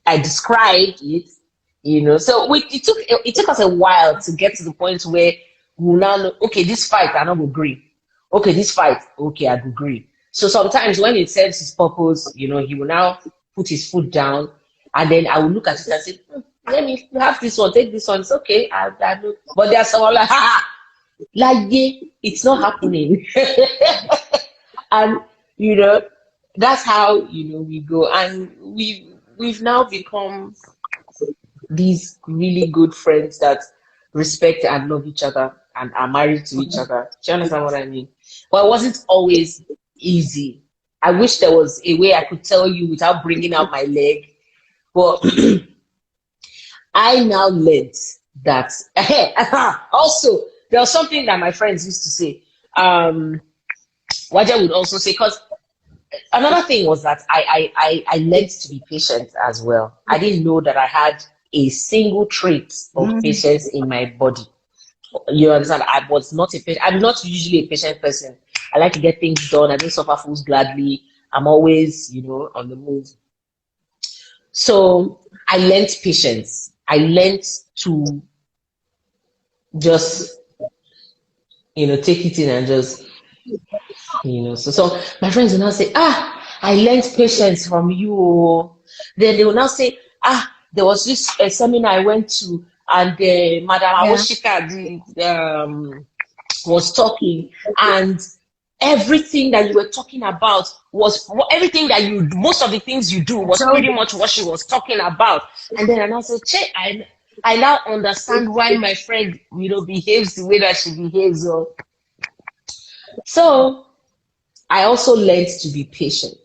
I described it, so it took us a while to get to the point where we now know, okay, this fight I don't agree. Okay, this fight, okay, I agree. So sometimes when it serves his purpose, he will now put his foot down, and then I will look at it and say, let me have this one, take this one. It's okay. I know. But there's someone like, it's not happening. And that's how we go, and we've now become these really good friends that respect and love each other and are married to each other. Do you understand what I mean? But it wasn't always easy. I wish there was a way I could tell you without bringing out my leg. But I now learned that. Also, there was something that my friends used to say. Waja would also say, because another thing was that I learned to be patient as well. I didn't know that I had a single trait of patience in my body. You understand? I was not a patient. I'm not usually a patient person. I like to get things done. I don't suffer fools gladly. I'm always, on the move. So I learned patience. I learned to just, take it in and just, So my friends will now say, I learned patience from you. Then they will now say, there was this seminar I went to, and Madam Awoshika was talking, and everything that you were talking about was everything that most of the things you do was pretty much what she was talking about. And then I said, I now understand why my friend, behaves the way that she behaves. So I also learned to be patient.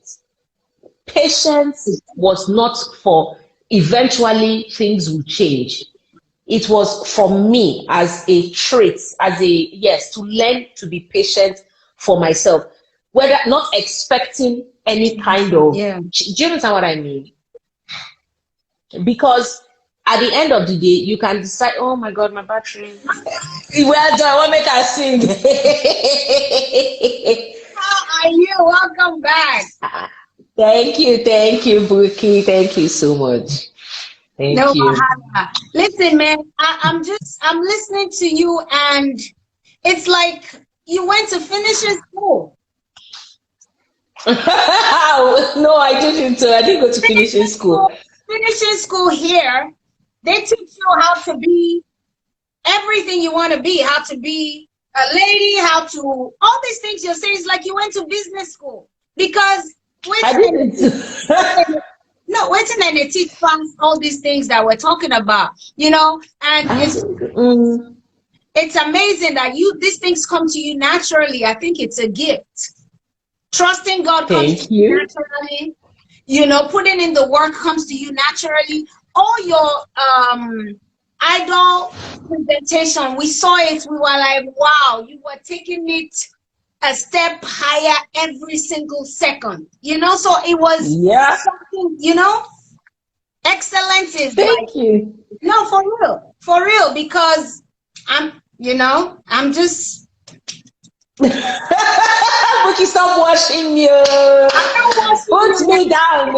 Patience was not for eventually things will change. It was for me as a trait, to learn to be patient for myself, whether not expecting any kind of, do you understand what I mean? Because at the end of the day, you can decide, oh my God, my battery. Well done, what make us sing? How are you? Welcome back. Thank you, Bouquie. Thank you so much. Thank you. Listen, man, I'm listening to you, and it's like you went to finishing school. No, I didn't. I didn't go to finishing school. Finishing school here, they teach you how to be everything you want to be, how to be a lady, how to, all these things you're saying. It's like you went to business school, because no, waiting and they teach us all these things that we're talking about, and it's amazing that these things come to you naturally. I think it's a gift. Trusting God comes to you naturally. Putting in the work comes to you naturally. All your idol presentation, we saw it. We were like, wow, you were taking it a step higher every single second. You know, so it was something, you know, excellence is Thank you. no, for real, because I'm just. Bouquie, stop watching me. Put me down.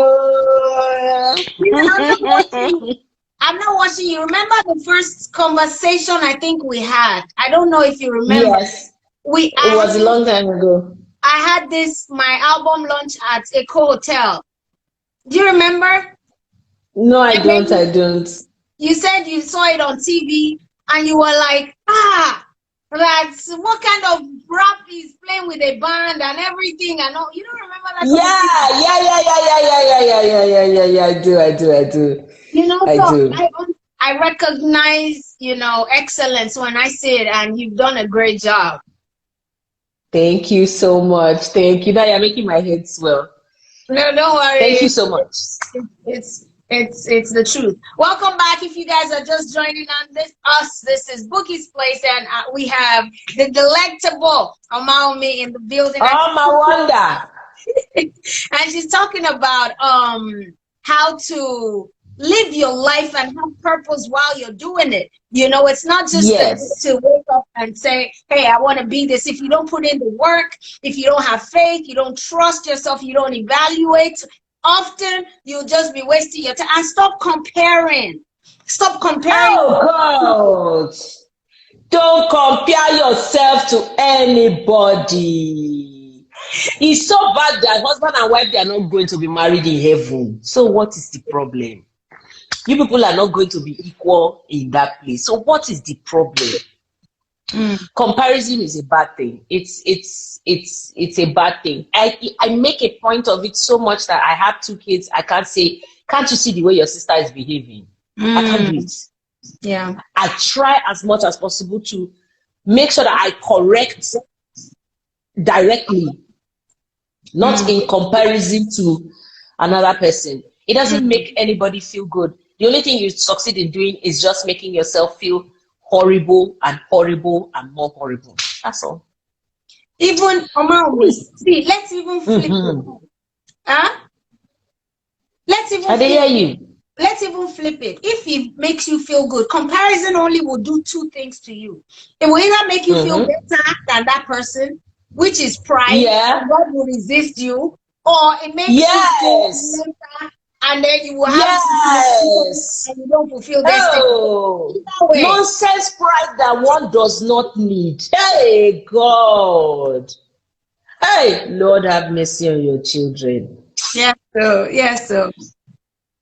I'm not watching you. Remember the first conversation I think we had? I don't know if you remember. Yes. It was a long time ago. I had my album launch at Eco Hotel. Do you remember? No, I don't. You said you saw it on TV and you were like, that's what kind of rap is playing with a band and everything and all. You don't remember that? Yeah. I do. You know, I recognize, you know, excellence when I see it, and you've done a great job. Thank you so much. Thank you. Now you're making my head swell. No, don't worry. Thank you so much. It's the truth. Welcome back. If you guys are just joining on this is Bouqui'S Place, and we have the delectable Omawumi in the building. Oh, my wonder. And she's talking about how to live your life and have purpose while you're doing it. You know, it's not just to wake up and say, hey, I want to be this. If you don't put in the work, if you don't have faith, you don't trust yourself, you don't evaluate, often you'll just be wasting your time. And stop comparing. Stop comparing. Oh, God. Don't compare yourself to anybody. It's so bad that husband and wife, they are not going to be married in heaven. So what is the problem? You people are not going to be equal in that place. So what is the problem? Comparison is a bad thing. It's a bad thing. I make a point of it so much that I have 2 kids. I can't say, can't you see the way your sister is behaving? I can't do it. Yeah. I try as much as possible to make sure that I correct directly, not in comparison to another person. It doesn't make anybody feel good. The only thing you succeed in doing is just making yourself feel horrible and horrible and more horrible. That's all. Even see, let's even flip it. Let's even flip it. If it makes you feel good, comparison only will do 2 things to you. It will either make you feel better than that person, which is pride. God will resist you, or it makes you feel better, and then you will have and you don't fulfill destiny. Nonsense pride that one does not need. Hey, God. Hey, Lord, have mercy on your children. Yes, so.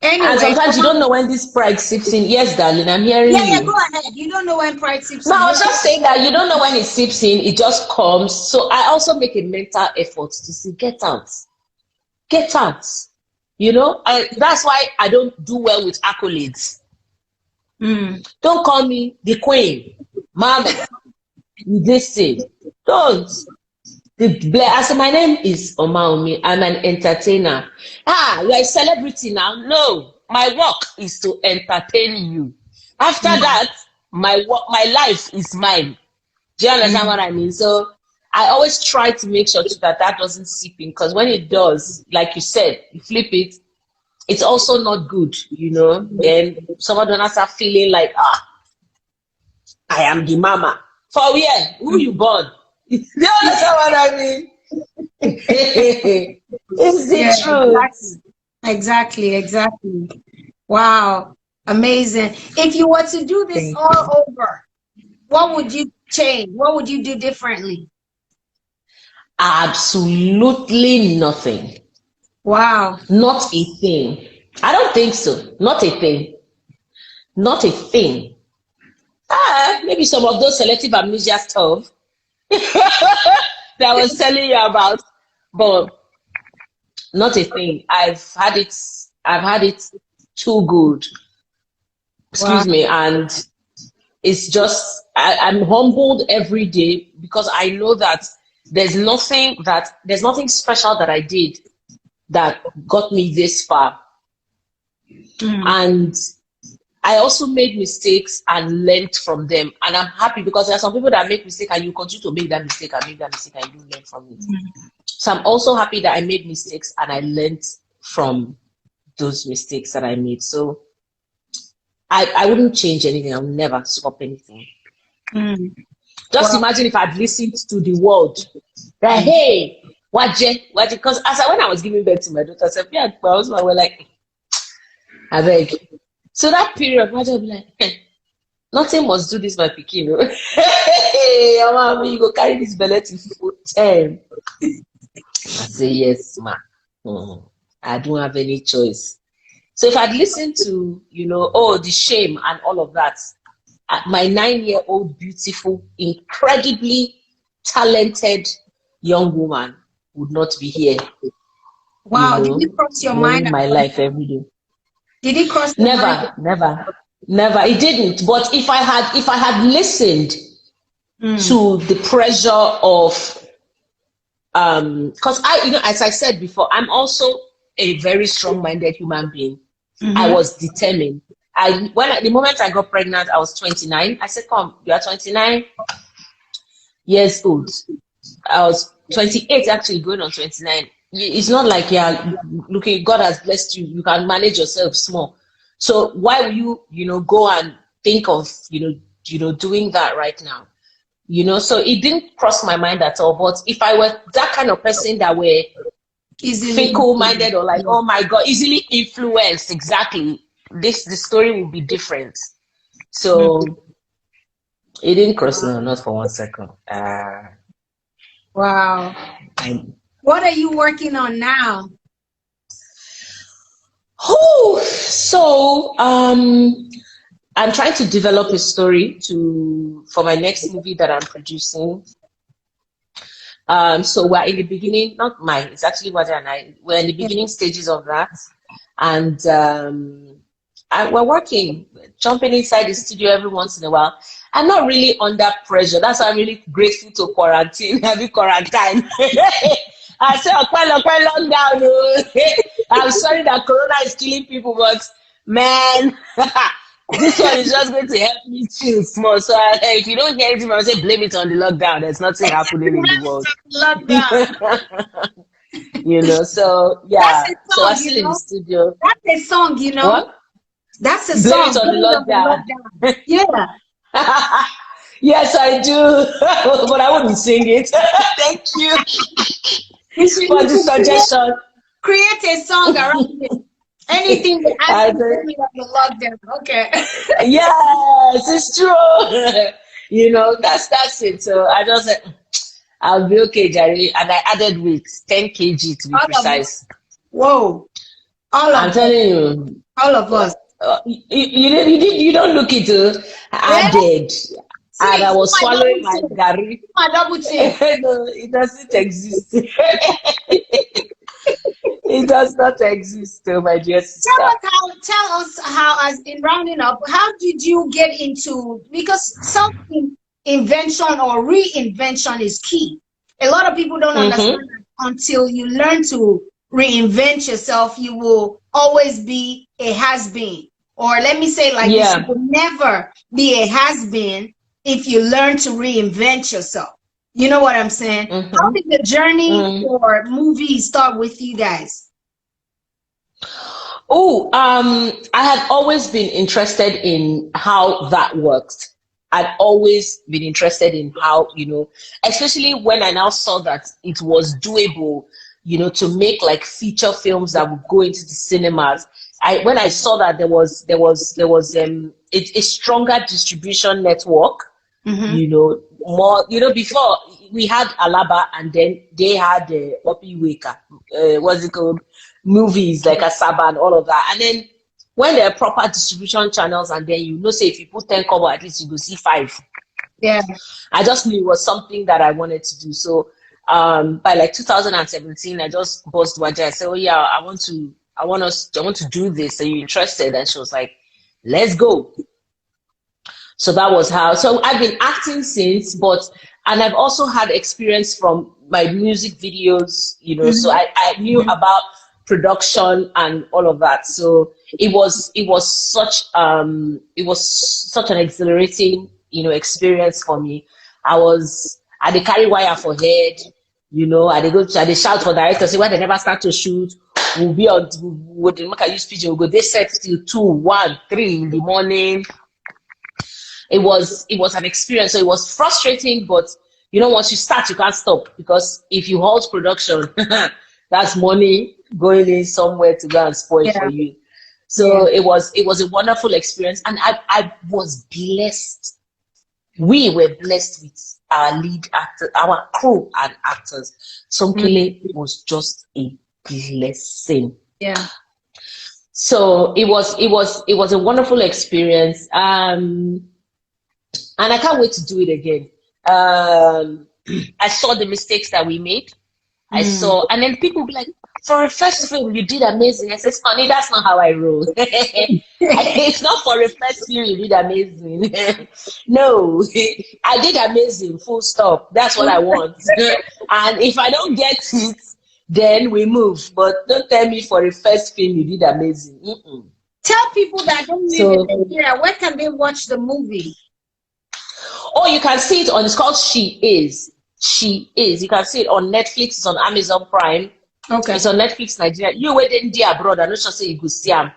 Anyway, and sometimes you don't know when this pride seeps in. Yes, darling, I'm hearing you. Yeah, go ahead. You don't know when pride seeps in. No, I was just saying that you don't know when it seeps in. It just comes. So I also make a mental effort to say, get out. Get out. You know, that's why I don't do well with accolades. Don't call me the queen, mama, this thing. Don't. I said, my name is Omawumi. I'm an entertainer. You're a celebrity now. No, my work is to entertain you. After that, my life is mine. Do you understand what I mean? So I always try to make sure that doesn't seep in, because when it does, like you said, you flip it, it's also not good, you know. Then someone don't start feeling like, I am the mama. For where? Who you born? You understand what I mean? It's the truth. Exactly. Wow, amazing. If you were to do this all over, what would you change? What would you do differently? Absolutely nothing. Wow. Not a thing. I don't think so. Not a thing. Not a thing. Maybe some of those selective amnesia stuff that I was telling you about, but not a thing. I've had it too good. Excuse me. And it's just, I'm humbled every day, because I know that there's nothing special that I did that got me this far. And I also made mistakes and learned from them. And I'm happy because there are some people that make mistakes and you continue to make that mistake and make that mistake and you learn from it. So I'm also happy that I made mistakes and I learned from those mistakes that I made. So I wouldn't change anything. I would never swap anything. Just imagine if I'd listened to the world that, hey, what? Because when I was giving birth to my daughter, I said, yeah, my husband were like, I beg. So that period, my job like, nothing must do this, my pikin. Hey, Omawumi, you go carry this belly to full term. I say, yes, ma. I don't have any choice. So if I'd listened to, the shame and all of that, my 9-year-old, beautiful, incredibly talented young woman would not be here. Wow, did it cross your mind? My life every day. Did it cross your mind? Never. It didn't. But if I had listened to the pressure of, because as I said before, I'm also a very strong-minded human being. I was determined. The moment I got pregnant, I was 29. I said, come, you are 29 years old. I was 28 actually, going on 29. It's not like God has blessed you. You can manage yourself small. So why will you, go and think of, doing that right now? So it didn't cross my mind at all. But if I were that kind of person that were fickle-minded or like, oh my God, easily influenced, exactly, the story would be different. So it didn't cross me, not for 1 second. Wow. What are you working on now? So I'm trying to develop a story for my next movie that I'm producing. So we're in the beginning, not mine, it's actually Waja and I. We're in the beginning stages of that. And we're working, jumping inside the studio every once in a while. I'm not really under pressure. That's why I'm really grateful to quarantine, having quarantine. I say, quite long down. I'm sorry that Corona is killing people, but man, this one is just going to help me chill small. So if you don't hear anything, I say blame it on the lockdown. There's nothing happening in the world. So yeah. So I'm still in the studio. That's a song, What? That's a blame song. It on the lockdown. Yeah. Yes, I do, but I wouldn't sing it. Thank you for the suggestion. Create a song around it. Anything that I can bring me up the lockdown. Okay. Yes, it's true. That's it. So I just said, I'll be okay, Jerry. And I added weight, 10 kg to be precise. Whoa. I'm telling you. All of us. You don't look it. I did. And I was swallowing my gari. My double chin. No, it doesn't exist. It does not exist, my dear sister. Tell us how, as in rounding up, how did you get into, because something invention or reinvention is key. A lot of people don't understand that until you learn to reinvent yourself, you will always be a has-been. Or let me say like this, you will never be a has-been if you learn to reinvent yourself. You know what I'm saying? How did the journey for movies start with you guys? I had always been interested in how that worked. I'd always been interested in how, especially when I now saw that it was doable, to make like feature films that would go into the cinemas. When I saw that there was a stronger distribution network, more, before we had Alaba and then they had Opi Weka, what's it called? Movies like Asaba and all of that. And then when there are proper distribution channels and then say if you put 10 cover, at least you go see 5. Yeah. I just knew it was something that I wanted to do. So by like 2017, I just buzzed Waja. I said, oh yeah, I want to do this. Are you interested? And she was like, let's go. So that was how. So I've been acting since, and I've also had experience from my music videos, so I knew about production and all of that. So it was such an exhilarating, experience for me. I dey carry wire for head, I dey shout for director, say when they never start to shoot, we'll be on, with the market use pigeon, we'll go, they set till 2, 1, 3 in the morning. It was an experience. So it was frustrating, but once you start, you can't stop, because if you halt production, that's money going in somewhere to go and spoil for you. So it was a wonderful experience, and I was blessed. We were blessed with our lead actor, our crew and actors. Somkele was just a blessing. Yeah. So it was a wonderful experience. And I can't wait to do it again. I saw the mistakes that we made. And then people will be like, for a first film, you did amazing. I said, honey, that's not how I roll. It's not for a first film you did amazing. No, I did amazing, full stop. That's what I want. And if I don't get it, then we move. But don't tell me for a first film you did amazing. Tell people that don't live in Nigeria, where can they watch the movie? Oh, you can see it on, it's called She Is. She Is. You can see it on Netflix, it's on Amazon Prime. Okay. It's on Netflix Nigeria. You waiting there abroad, I'm not sure say you could see them.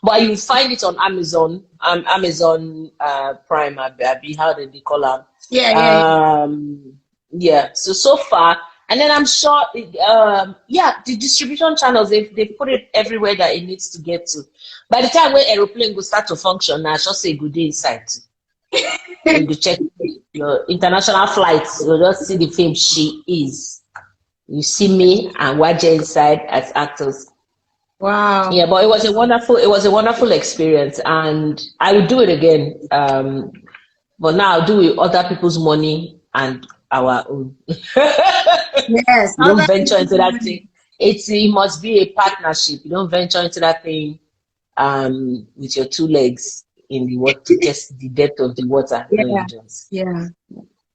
But you find it on Amazon, Amazon Prime, how did they call them? Yeah. So far, and then I'm sure, the distribution channels, they put it everywhere that it needs to get to. By the time when aeroplane will start to function, I just say good day inside. You go check your international flights, you'll just see the film She Is. You see me and Waje inside as actors. Wow. Yeah, but it was a wonderful experience, and I would do it again. But now I'll do it with other people's money and our own. Yes. You don't venture into that thing. It must be a partnership. You don't venture into that thing with your 2 legs in the water, just the depth of the water. Yeah.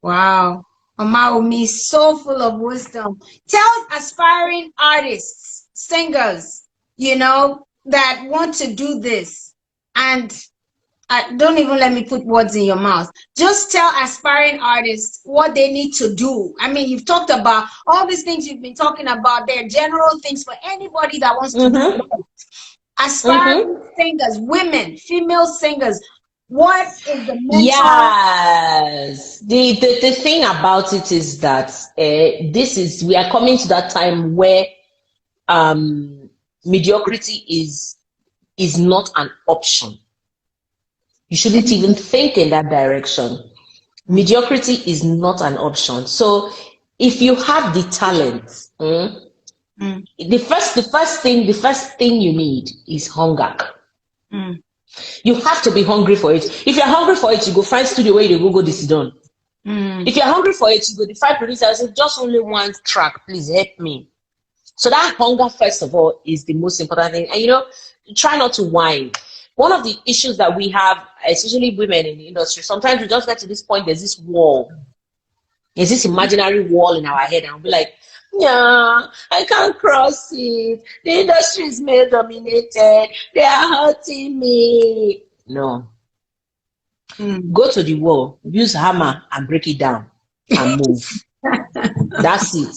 Wow. Omawumi, so full of wisdom. Tell aspiring artists, singers, that want to do this, and don't even let me put words in your mouth. Just tell aspiring artists what they need to do. I mean, you've talked about all these things you've been talking about. They're general things for anybody that wants to do it. Aspiring singers, women, female singers. What is the mental? Yes, the thing about it is that we are coming to that time where mediocrity is not an option. You shouldn't even think in that direction. Mediocrity is not an option. So if you have the talent, the first thing you need is hunger. You have to be hungry for it. If you're hungry for it, you go find studio where you go this is done. If you're hungry for it, you go find producer and say, just only one track, please help me. So that hunger, first of all, is the most important thing. And try not to whine. One of the issues that we have, especially women in the industry, sometimes we just get to this point, there's this wall. There's this imaginary wall in our head, and we'll be like, yeah, I can't cross it. The industry is male dominated. They are hurting me. No. Go to the wall, use hammer and break it down and move. That's it.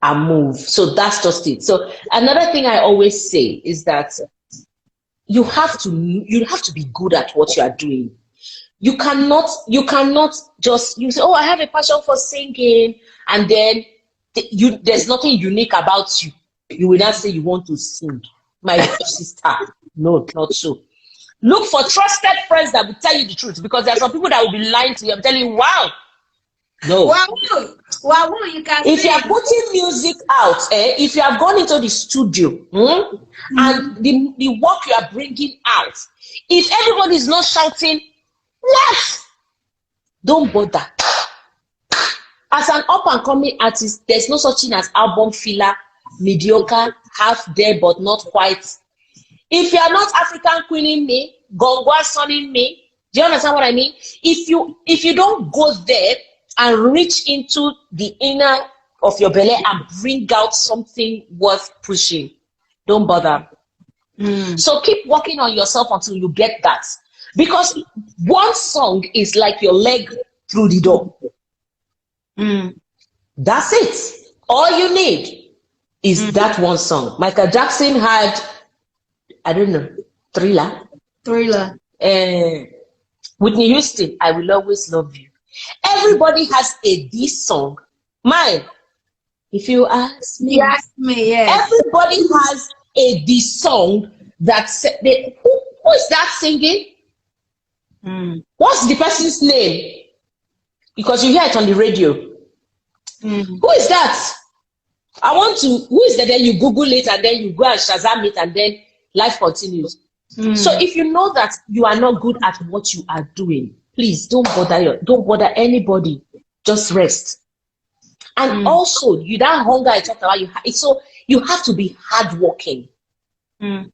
And move. So that's just it. So another thing I always say is that you have to be good at what you are doing. You cannot just say, oh, I have a passion for singing, and then there's nothing unique about you. You will not say you want to sing. My sister. No, not so. Look for trusted friends that will tell you the truth, because there are some people that will be lying to you. I'm telling you, wow. No. Wow, you can if you are putting music out, if you have gone into the studio and the work you are bringing out, if everybody is not shouting, what? Don't bother. As an up-and-coming artist, there's no such thing as album filler, mediocre, half there but not quite. If you are not African queening me, Gongwa sonning me, do you understand what I mean? If you don't go there and reach into the inner of your belly and bring out something worth pushing. Don't bother. So keep working on yourself until you get that. Because one song is like your leg through the door. That's it. All you need is that one song. Michael Jackson had, I don't know, Thriller. Whitney Houston, I Will Always Love You. Everybody has a this song. Mine, if you ask me. You asked me, yes. Everybody has a this song that who is that singing? What's the person's name? Because you hear it on the radio. Who is that? Who is that? Then you Google it and then you go and Shazam it and then life continues. So if you know that you are not good at what you are doing, please don't bother anybody. Just rest. And also, that hunger I talked about, you have to be hardworking. When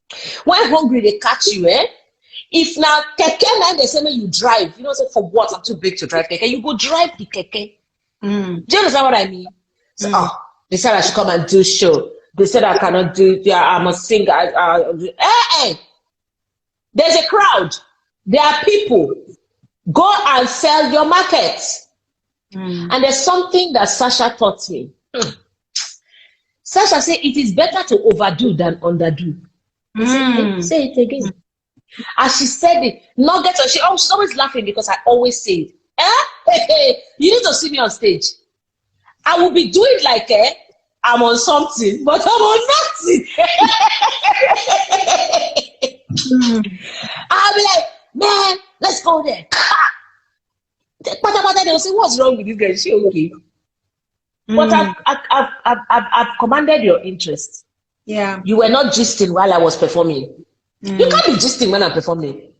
hungry, they catch you, If now keke now they say you drive, you know, say for what? I'm too big to drive keke. You go drive the keke. Do you understand what I mean? So, they said I should come and do show. They said I cannot do. I'm a singer. There's a crowd. There are people. Go and sell your market. And there's something that Sasha taught me. Sasha said it is better to overdo than underdo. Say it again. As she said it, nuggets. She's always laughing because I always say it. You need to see me on stage. I will be doing like I'm on something, but I'm on nothing. I'll be like, man, let's go there. They'll say, what's wrong with this girl? Is she okay? But I've commanded your interest. Yeah. You were not gisting while I was performing. You can't be gisting when I'm performing.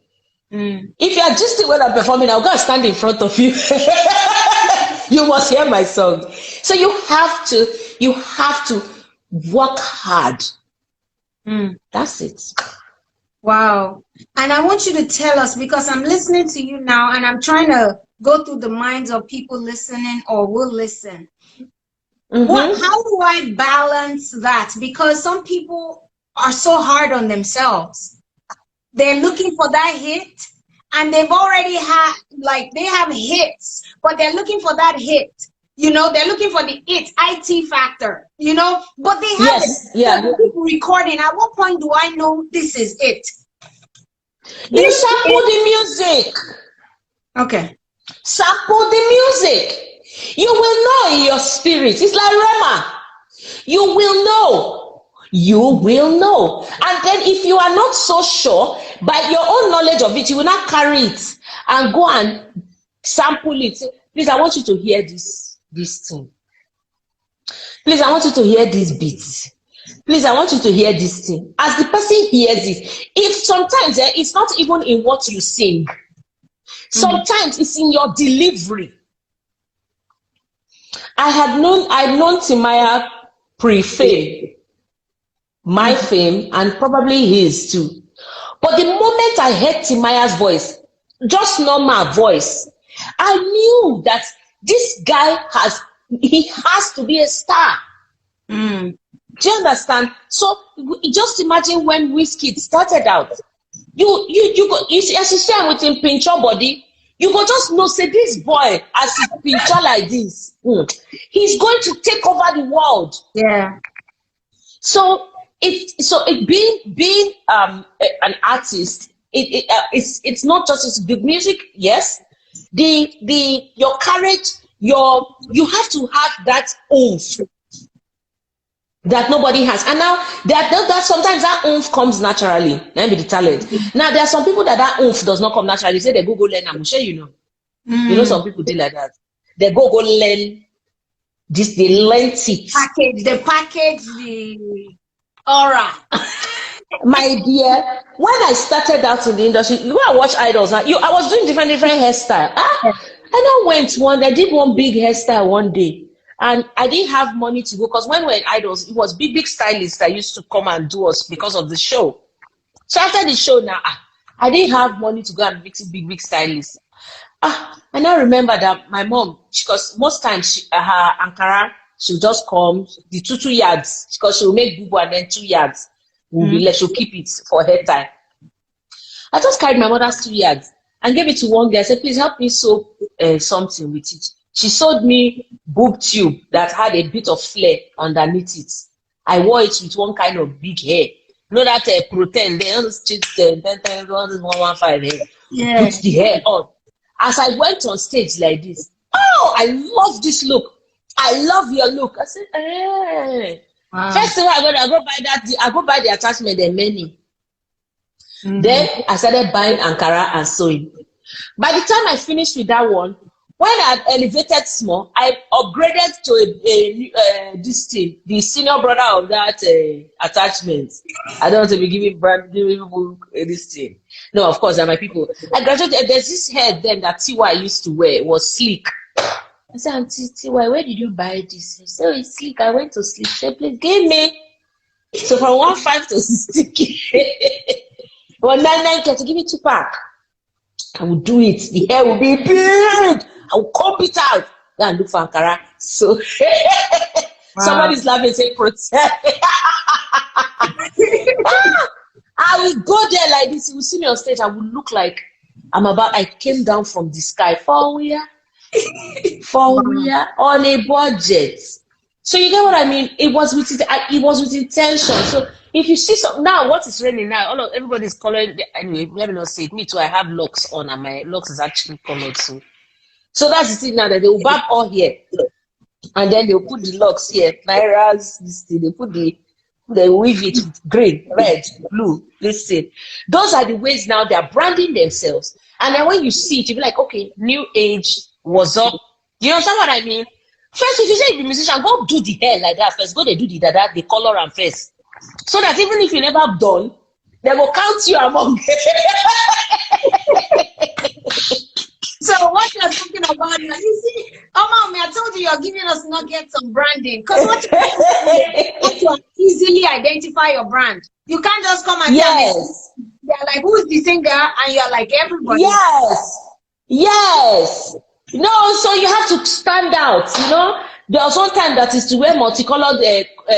If you are gisting when I'm performing, I'll go and stand in front of you. You must hear my song. So you have to work hard. That's it. Wow. And I want you to tell us, because I'm listening to you now and I'm trying to go through the minds of people listening or will listen. How do I balance that? Because some people are so hard on themselves. They're looking for that hit and they've already had, like, they have hits, but they're looking for that hit. You know, they're looking for the IT factor, you know, but they have people recording. At what point do I know this is it? You sample the music. Okay. Sample the music. You will know in your spirit. It's like Rema. You will know. You will know. And then if you are not so sure, by your own knowledge of it, you will not carry it and go and sample it. Please, I want you to hear this thing. Please, I want you to hear these beats. Please, I want you to hear this thing. As the person hears it, if sometimes it's not even in what you sing. Sometimes it's in your delivery. I've known Timaya pre-fame, my fame, and probably his too. But the moment I heard Timaya's voice, just normal voice, I knew that this guy has to be a star. Do you understand? So just imagine when Wizkid started out. You see, as you share with him, pinch your body, you go just know, say this boy, as he pinch like this, he's going to take over the world. Yeah. So being an artist, it's not just it's good music. Yes, your courage, you have to have that oomph that nobody has. And now that sometimes that oomph comes naturally. Let me be the talent. Now there are some people that oomph does not come naturally. They say they go learn. I'm sure you know. You know some people do like that. They go learn this. They learn it. The package, the aura. My dear, when I started out in the industry, you go and watch idols. I was doing different hairstyles. I did one big hairstyle one day. And I didn't have money to go because when we were in idols, it was big stylists that used to come and do us because of the show. So after the show now, I didn't have money to go and visit big stylists. And I remember that my mom, because most times her Ankara, she'll just come, the two yards, because she'll make bubu and then 2 yards will be left. She'll keep it for her time. I just carried my mother's 2 yards and gave it to one girl. I said, please help me sew something with it. She sewed me boob tube that had a bit of flare underneath it. I wore it with one kind of big hair. You know that protein, they don't stitch 115 hair. Yeah. Put the hair on. As I went on stage like this, oh, I love this look. I love your look. I said, hey. Wow. First of all, I go buy the attachment, the many. Then I started buying Ankara and sewing. By the time I finished with that one, when I had elevated small, I upgraded to this thing, the senior brother of that attachment. I don't want to be giving people this thing. No, of course, they're my people. I graduated. There's this hair then that TY used to wear. It was sleek. I said, Auntie TY, where did you buy this? She said, oh, it's sleek. I went to sleep. She said, please give me. So from 15 to 60K. 19K to give me 2 pack. I will do it. The hair will be big. I will comb it out. Go and look for Ankara. So somebody's laughing, say protect. I will go there like this. You will see me on stage. I will look like I came down from the sky. For we are on a budget. So you get what I mean? It was with intention. So if you see some now, what is raining now? Everybody's coloring. Anyway, let me not say it. Me too. I have locks on, and my locks is actually colored too. So that's the thing now, that they will barb all here, and then they'll put the locks here. Nairas, this thing. They weave it with green, red, blue. Listen, those are the ways now they are branding themselves. And then when you see it, you'll be like, okay, new age was up. You understand what I mean? First, if you say you're a musician, go do the hair like that first. Go they do the dada, the color and face. So that even if you never have done, they will count you among. So what you're talking about now, you see, Omawumi, I told you you're giving us nuggets of branding. Because what you easily identify your brand. You can't just come and tell me, they're like, who's the singer? And you're like, everybody. Yes. No, so you have to stand out, you know. There was one time that is to wear multicolored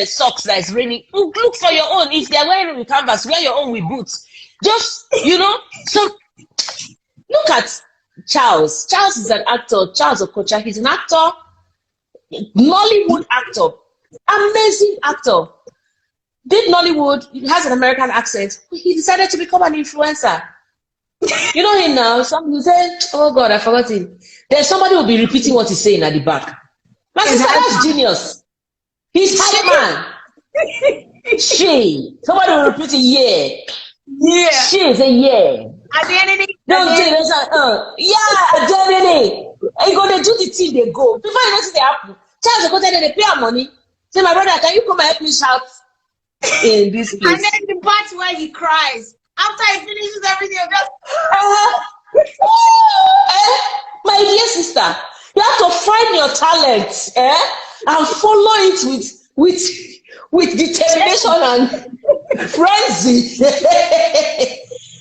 socks that is raining. Look for your own. If they're wearing with canvas, wear your own with boots. Just, you know. So look at Charles. Charles is an actor. Charles Okocha. He's an actor. Nollywood actor. Amazing actor. Did Nollywood. He has an American accent. He decided to become an influencer. You know him now. Somebody say, oh God, I forgot him. There's somebody who will be repeating what he's saying at the back. My sister, that's genius. He's hype man. Somebody will repeat it, yeah. She say, yeah. Identity. Yeah, identity. And you go, they do the thing, they go. Before you know what they happen, Charles go tell them they pay our money. Say, my brother, can you come and help me shout in this place? And then the part where he cries. After he finishes everything, just my dear sister, you have to find your talent, and follow it with determination and frenzy.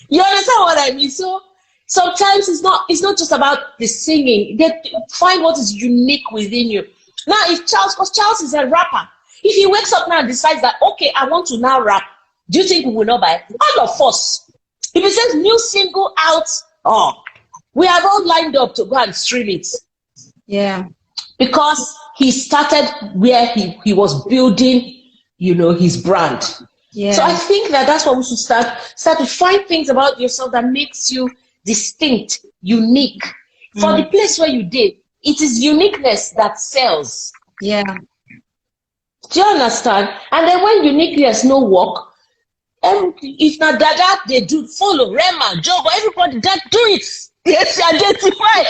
You understand what I mean? So sometimes it's not just about the singing. They find what is unique within you. Now, because Charles is a rapper, if he wakes up now and decides that, okay, I want to now rap, do you think we will not buy? All of us. If he says new single out, we are all lined up to go and stream it. Yeah. Because he started where he was building, you know, his brand. Yeah. So I think that's what we should start to find things about yourself that makes you distinct, unique. For the place where you did, it is uniqueness that sells. Yeah. Do you understand? And then when uniqueness no work, if not that they do follow Rema, Job, everybody that do it. Yes, identify.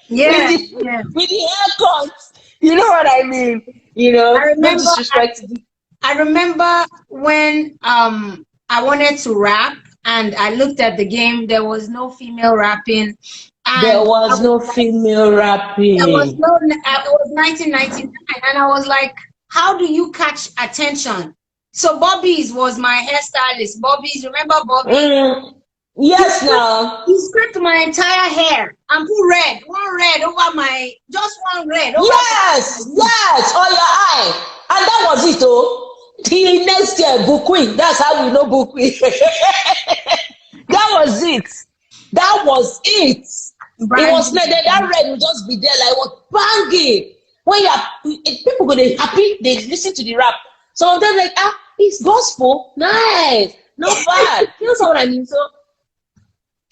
With the haircut. You know what I mean? You know, I remember when I wanted to rap and I looked at the game, there was no female rapping. There was no female rapping. It was 1999 and I was like, how do you catch attention? So Bouqui'S was my hairstylist. Bouqui'S, remember Bouqui'S? Yes, now. He stripped my entire hair. and put red, one red over my, just one red. Over yes, yes, on your eye. And that was it, oh. The next year, Bouqui'S. That's how we know Bouqui'S. That was it. That was it. It was like that red will just be there, like what banging. When you are people go they happy, they listen to the rap. Some of them like, it's gospel, nice, not bad. You know what I mean? So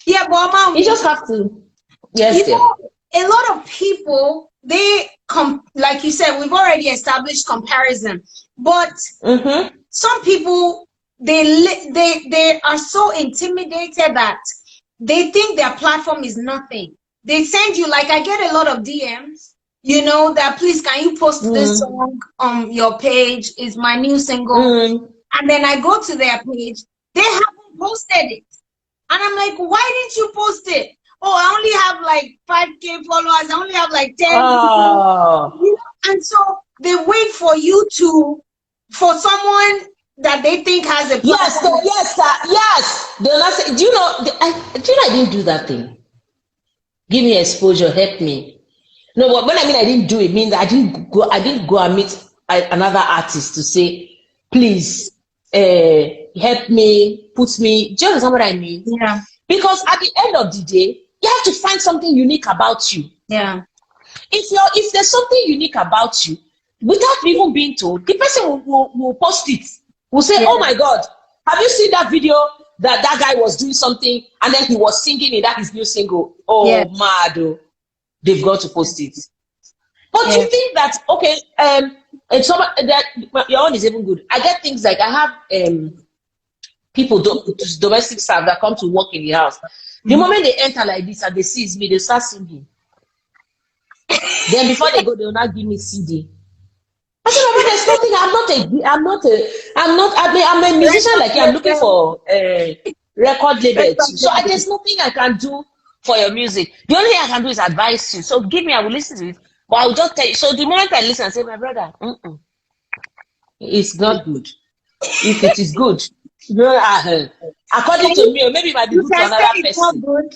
yeah, but Mom, you just have to. Yes, you know, a lot of people, they like you said, we've already established comparison, but some people they are so intimidated that they think their platform is nothing. They send you, like, I get a lot of DMs, you know, that please can you post this song on your page? Is my new single. And then I go to their page, they haven't posted it. And I'm like, why didn't you post it? Oh, I only have like 5K followers. I only have like 10. Oh. You know? And so they wait for you for someone that they think has a platform. Yes. They'll not say, do you know I didn't do that thing? Give me exposure, help me. No, but when I mean I didn't do it, means I didn't go and meet another artist to say, please help me, put me. Do you understand what I mean? Yeah. Because at the end of the day, you have to find something unique about you. Yeah. If there's something unique about you, without even being told, the person will post it. Will say, oh my God, have you seen that video that guy was doing something and then he was singing in that his new single? Oh, mad. Oh. They've got to post it. But you think that, okay, and that your own is even good. I get things like, I have people, domestic staff that come to work in the house. The moment they enter like this and they see me, they start singing. Then before they go, they will not give me CD. I said, there's nothing. I'm a musician like you. I'm looking for a record label too. So there's nothing I can do for your music. The only thing I can do is advise you. So give me, I will listen to it. But I will just tell you. So the moment I listen, I say, my brother, it's not good. If it is good, according to me, or maybe it might be good to another person. Good.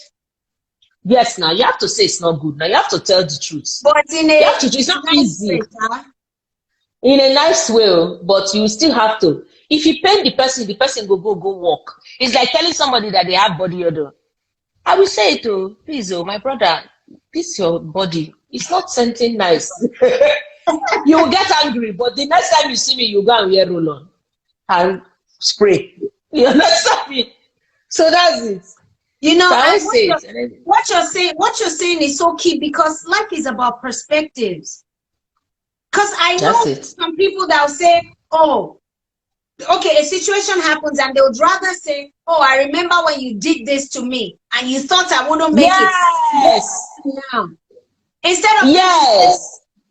Yes, now you have to say it's not good. Now you have to tell the truth. But it's not easy. In a nice way, but you still have to. If you pain the person go walk. It's like telling somebody that they have body odor. I will say it, oh, please, oh, my brother, this your body. It's not something nice. You will get angry, but the next time you see me, you go and wear roll-on and spray. You understand me? So that's it. You know, what you're saying is so key, because life is about perspectives. Because I know some people that will say, oh, okay, a situation happens and they would rather say, oh, I remember when you did this to me and you thought I wouldn't make it. Yes. Yeah. Instead of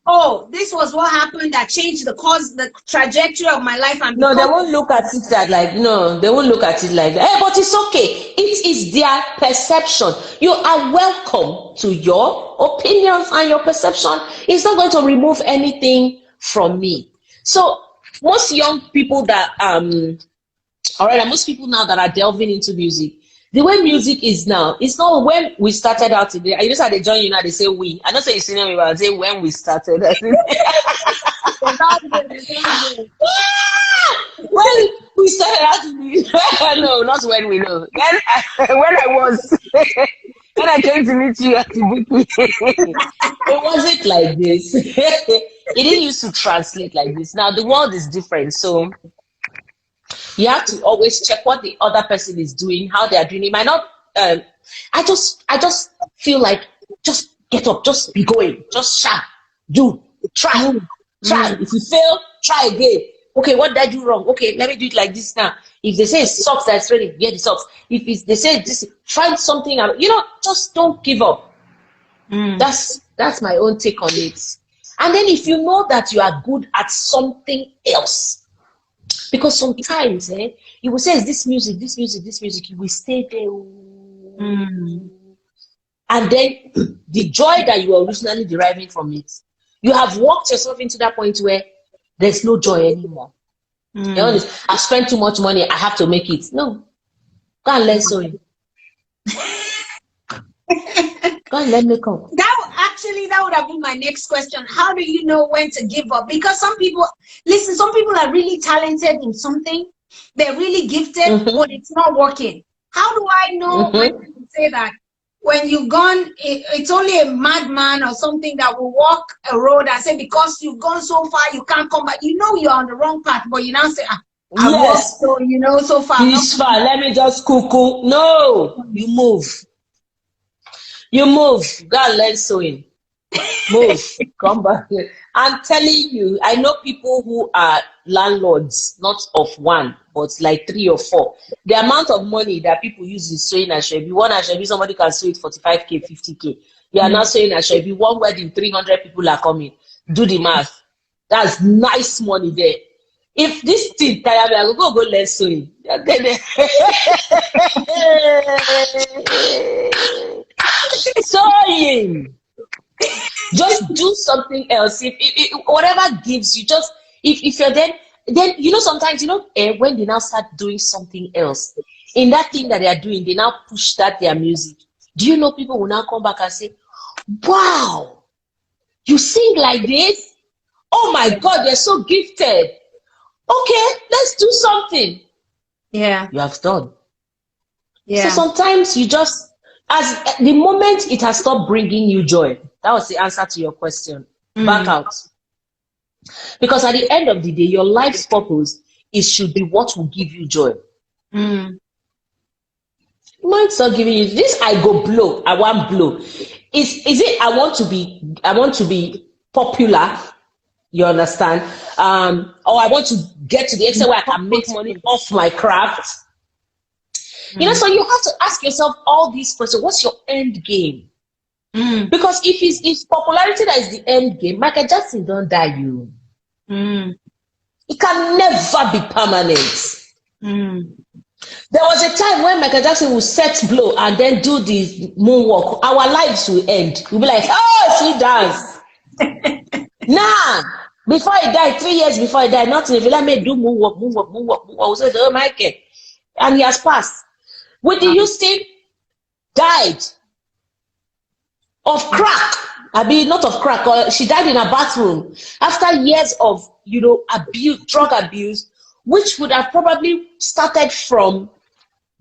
oh, this was what happened that changed the trajectory of my life. And no, they won't look at it that like, no, they won't look at it like that. Hey, but it's okay. It is their perception. You are welcome to your opinions and your perception. It's not going to remove anything from me. So most young people that, most people now that are delving into music, the way music is now, it's not when we started out today. I just had to join you now, they say we. I don't say you see me, but I say when we started. When we started out, no, not when we know. When I came to meet you at the Bouqui'S, it wasn't like this. It didn't used to translate like this. Now the world is different, so you have to always check what the other person is doing, how they are doing. It might not. I just feel like just get up, just be going, just shout, try. If you fail, try again. Okay, what did I do wrong? Okay, let me do it like this now. If they say it's socks that's ready, get the socks. If they say this, find something out. You know, just don't give up. That's my own take on it. And then if you know that you are good at something else, because sometimes you will say, it's this music, you will stay there. And then the joy that you were originally deriving from it, you have walked yourself into that point where there's no joy anymore. You're honest, I've spent too much money, I have to make it. No. Go and learn sewing. Go let me come. That would have been my next question. How do you know when to give up? Because some people are really talented in something. They're really gifted, but it's not working. How do I know when to say that when you've gone, it's only a madman or something that will walk a road and say, because you've gone so far, you can't come back. You know you're on the wrong path, but you now say, I walked so far. This far, let me just cuckoo. No, you move. You move. Go and learn sewing. Move. Come back here. I'm telling you, I know people who are landlords, not of one, but like 3 or 4. The amount of money that people use in sewing Ashebi, one Ashebi, somebody can sew it 45K, 50K. You are now sewing Ashebi, one wedding, 300 people are coming. Do the math. That's nice money there. If this thing tire me, I go learn sewing. Sewing. Just do something else. If whatever gives you, just if you're then you know, sometimes, you know, when they now start doing something else in that thing that they are doing, they now push that their music. Do you know people will now come back and say, wow, you sing like this? Oh my God, you're so gifted. Okay, let's do something. Yeah. You have done. Yeah. So sometimes you just, as the moment it has stopped bringing you joy, that was the answer to your question. Back out. Because at the end of the day, your life's purpose should be what will give you joy. Might start giving you this. I go blow. I want blow. Is it? I want to be popular. You understand? Or I want to get to the extent where I can make money off my craft. You know, so you have to ask yourself all these questions. What's your end game? Because if popularity that is the end game, Michael Jackson don't die you. It can never be permanent. There was a time when Michael Jackson would set blow and then do the moonwalk. Our lives will end. We'll be like, oh, she dance. Nah, before he died, 3 years before he died, nothing. If you let me do moonwalk, we said, oh, Michael. And he has passed. Whitney Houston died of crack. I mean, not of crack. She died in a bathroom after years of, you know, abuse, drug abuse, which would have probably started from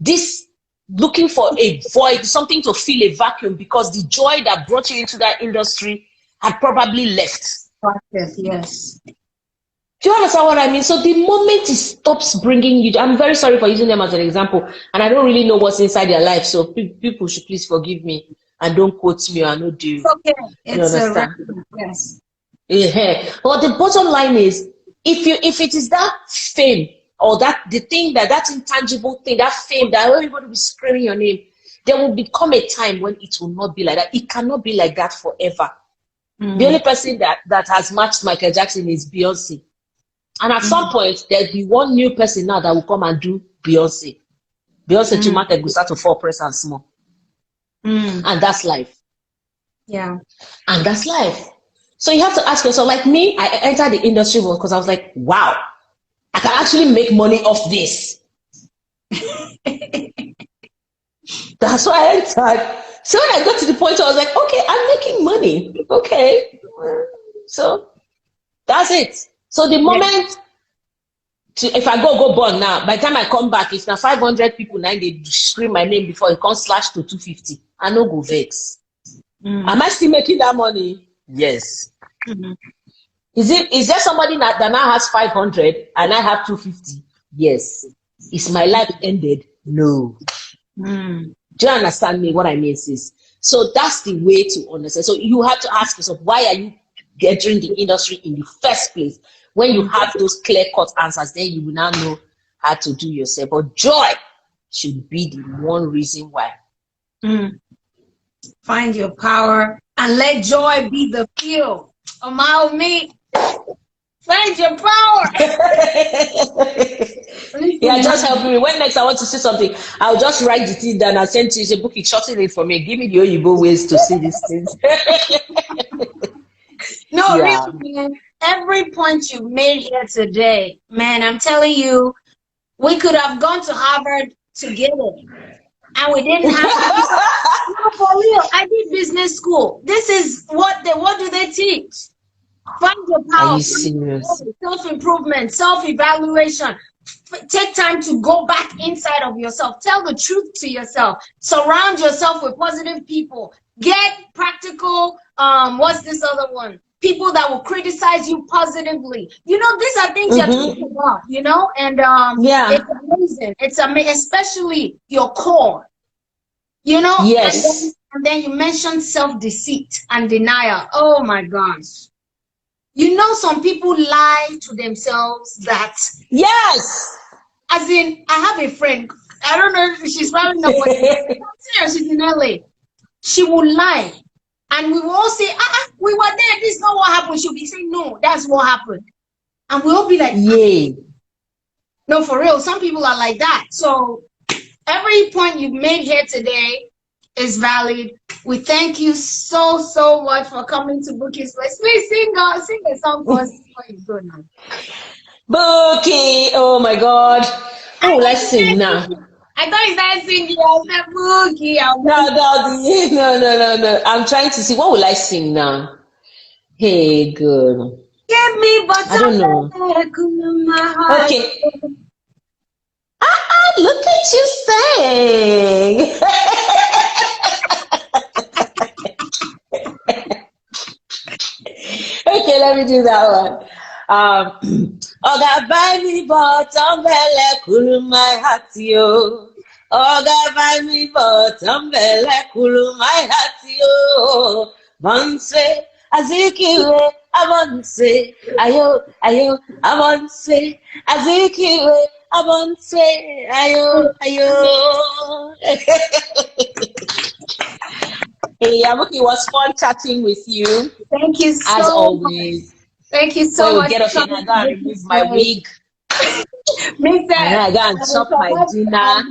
this looking for a void, something to fill a vacuum, because the joy that brought you into that industry had probably left. Yes. Do you understand what I mean? So the moment it stops bringing you, I'm very sorry for using them as an example, and I don't really know what's inside their life, so people should please forgive me and don't quote me or not do. It's okay. It's a record. Yes. Yeah. But the bottom line is, if it is that fame or that the thing that intangible thing, that fame that everybody will be screaming your name, there will become a time when it will not be like that. It cannot be like that forever. The only person that has matched Michael Jackson is Beyonce. And at some point, there'll be one new person now that will come and do Beyonce. Beyonce to market will start to fall press and small. And that's life. Yeah. And that's life. So you have to ask yourself, like me, I entered the industry because I was like, wow, I can actually make money off this. That's why I entered. So when I got to the point where I was like, okay, I'm making money. Okay. So that's it. So the moment, if I go burn now, by the time I come back, if now 500 people now they scream my name before it comes slash to 250, I no go vex. Am I still making that money? Yes. Is there somebody that now has 500 and I have 250? Yes. Is my life ended? No. Do you understand me? What I mean, sis? So that's the way to understand. So you have to ask yourself, why are you entering the industry in the first place? When you have those clear-cut answers, then you will now know how to do yourself. But joy should be the one reason why. Find your power and let joy be the fuel. Omawumi, find your power. Yeah, just help me. When next I want to see something, I'll just write the thing down and send to you. Say, book it, shorten it for me. Give me the Oyibo ways to see these things. No, really, man. Every point you made here today, man, I'm telling you, we could have gone to Harvard together, and we didn't have No, for real. I did business school. This is what do they teach? Find your Are power, you serious? self-improvement, self-evaluation. Take time to go back inside of yourself. Tell the truth to yourself. Surround yourself with positive people. Get practical. What's this other one? People that will criticize you positively. You know, these are things you're talking about, you know, and Yeah. it's amazing. It's amazing, especially your core. You know, Yes. and then you mentioned self-deceit and denial. Oh my gosh. You know, some people lie to themselves that, Yes. as in, I have a friend, I don't know if she's probably not watching, she's in LA. She will lie. And we will all say, we were there, this is not what happened. She'll be saying, no, that's what happened. And we'll all be like, yay. No, for real, some people are like that. So every point you've made here today is valid. We thank you so much for coming to Bouqui'S Place. Please sing a song for us before you go now. Bouquie. Oh my God. Oh, let's sing now. I thought you started singing. I said Bouquie. No. I'm trying to see, what will I sing now? Hey, girl. Give me but I don't know. Okay. Look at you sing. Okay, let me do that one. Oga buy me bottom belle, cool my heart yo. Oga buy me bottom belle, cool my heart yo. Bonse, Azikiwe, Abonse, ayo, Abonse, Azikiwe, Abonse, ayo. Hey, Yabuki, it was fun chatting with you. Thank you so as always. much. Thank you so much. Get off here and I go and remove my wig. And I go and chop my dinner.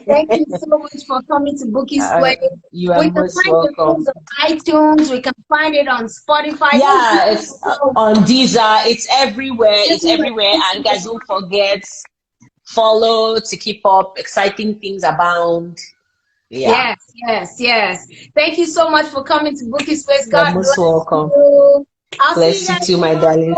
Thank you so much for coming to Bouqui'S Place. You are most welcome. On iTunes, we can find it on Spotify. Yeah, it's on Deezer. It's everywhere. It's everywhere. And guys, don't forget, follow to keep up. Exciting things abound. Yeah. Yes. Thank you so much for coming to Bouqui'S Place. God You're most welcome. I'll Bless see you you too, my darling.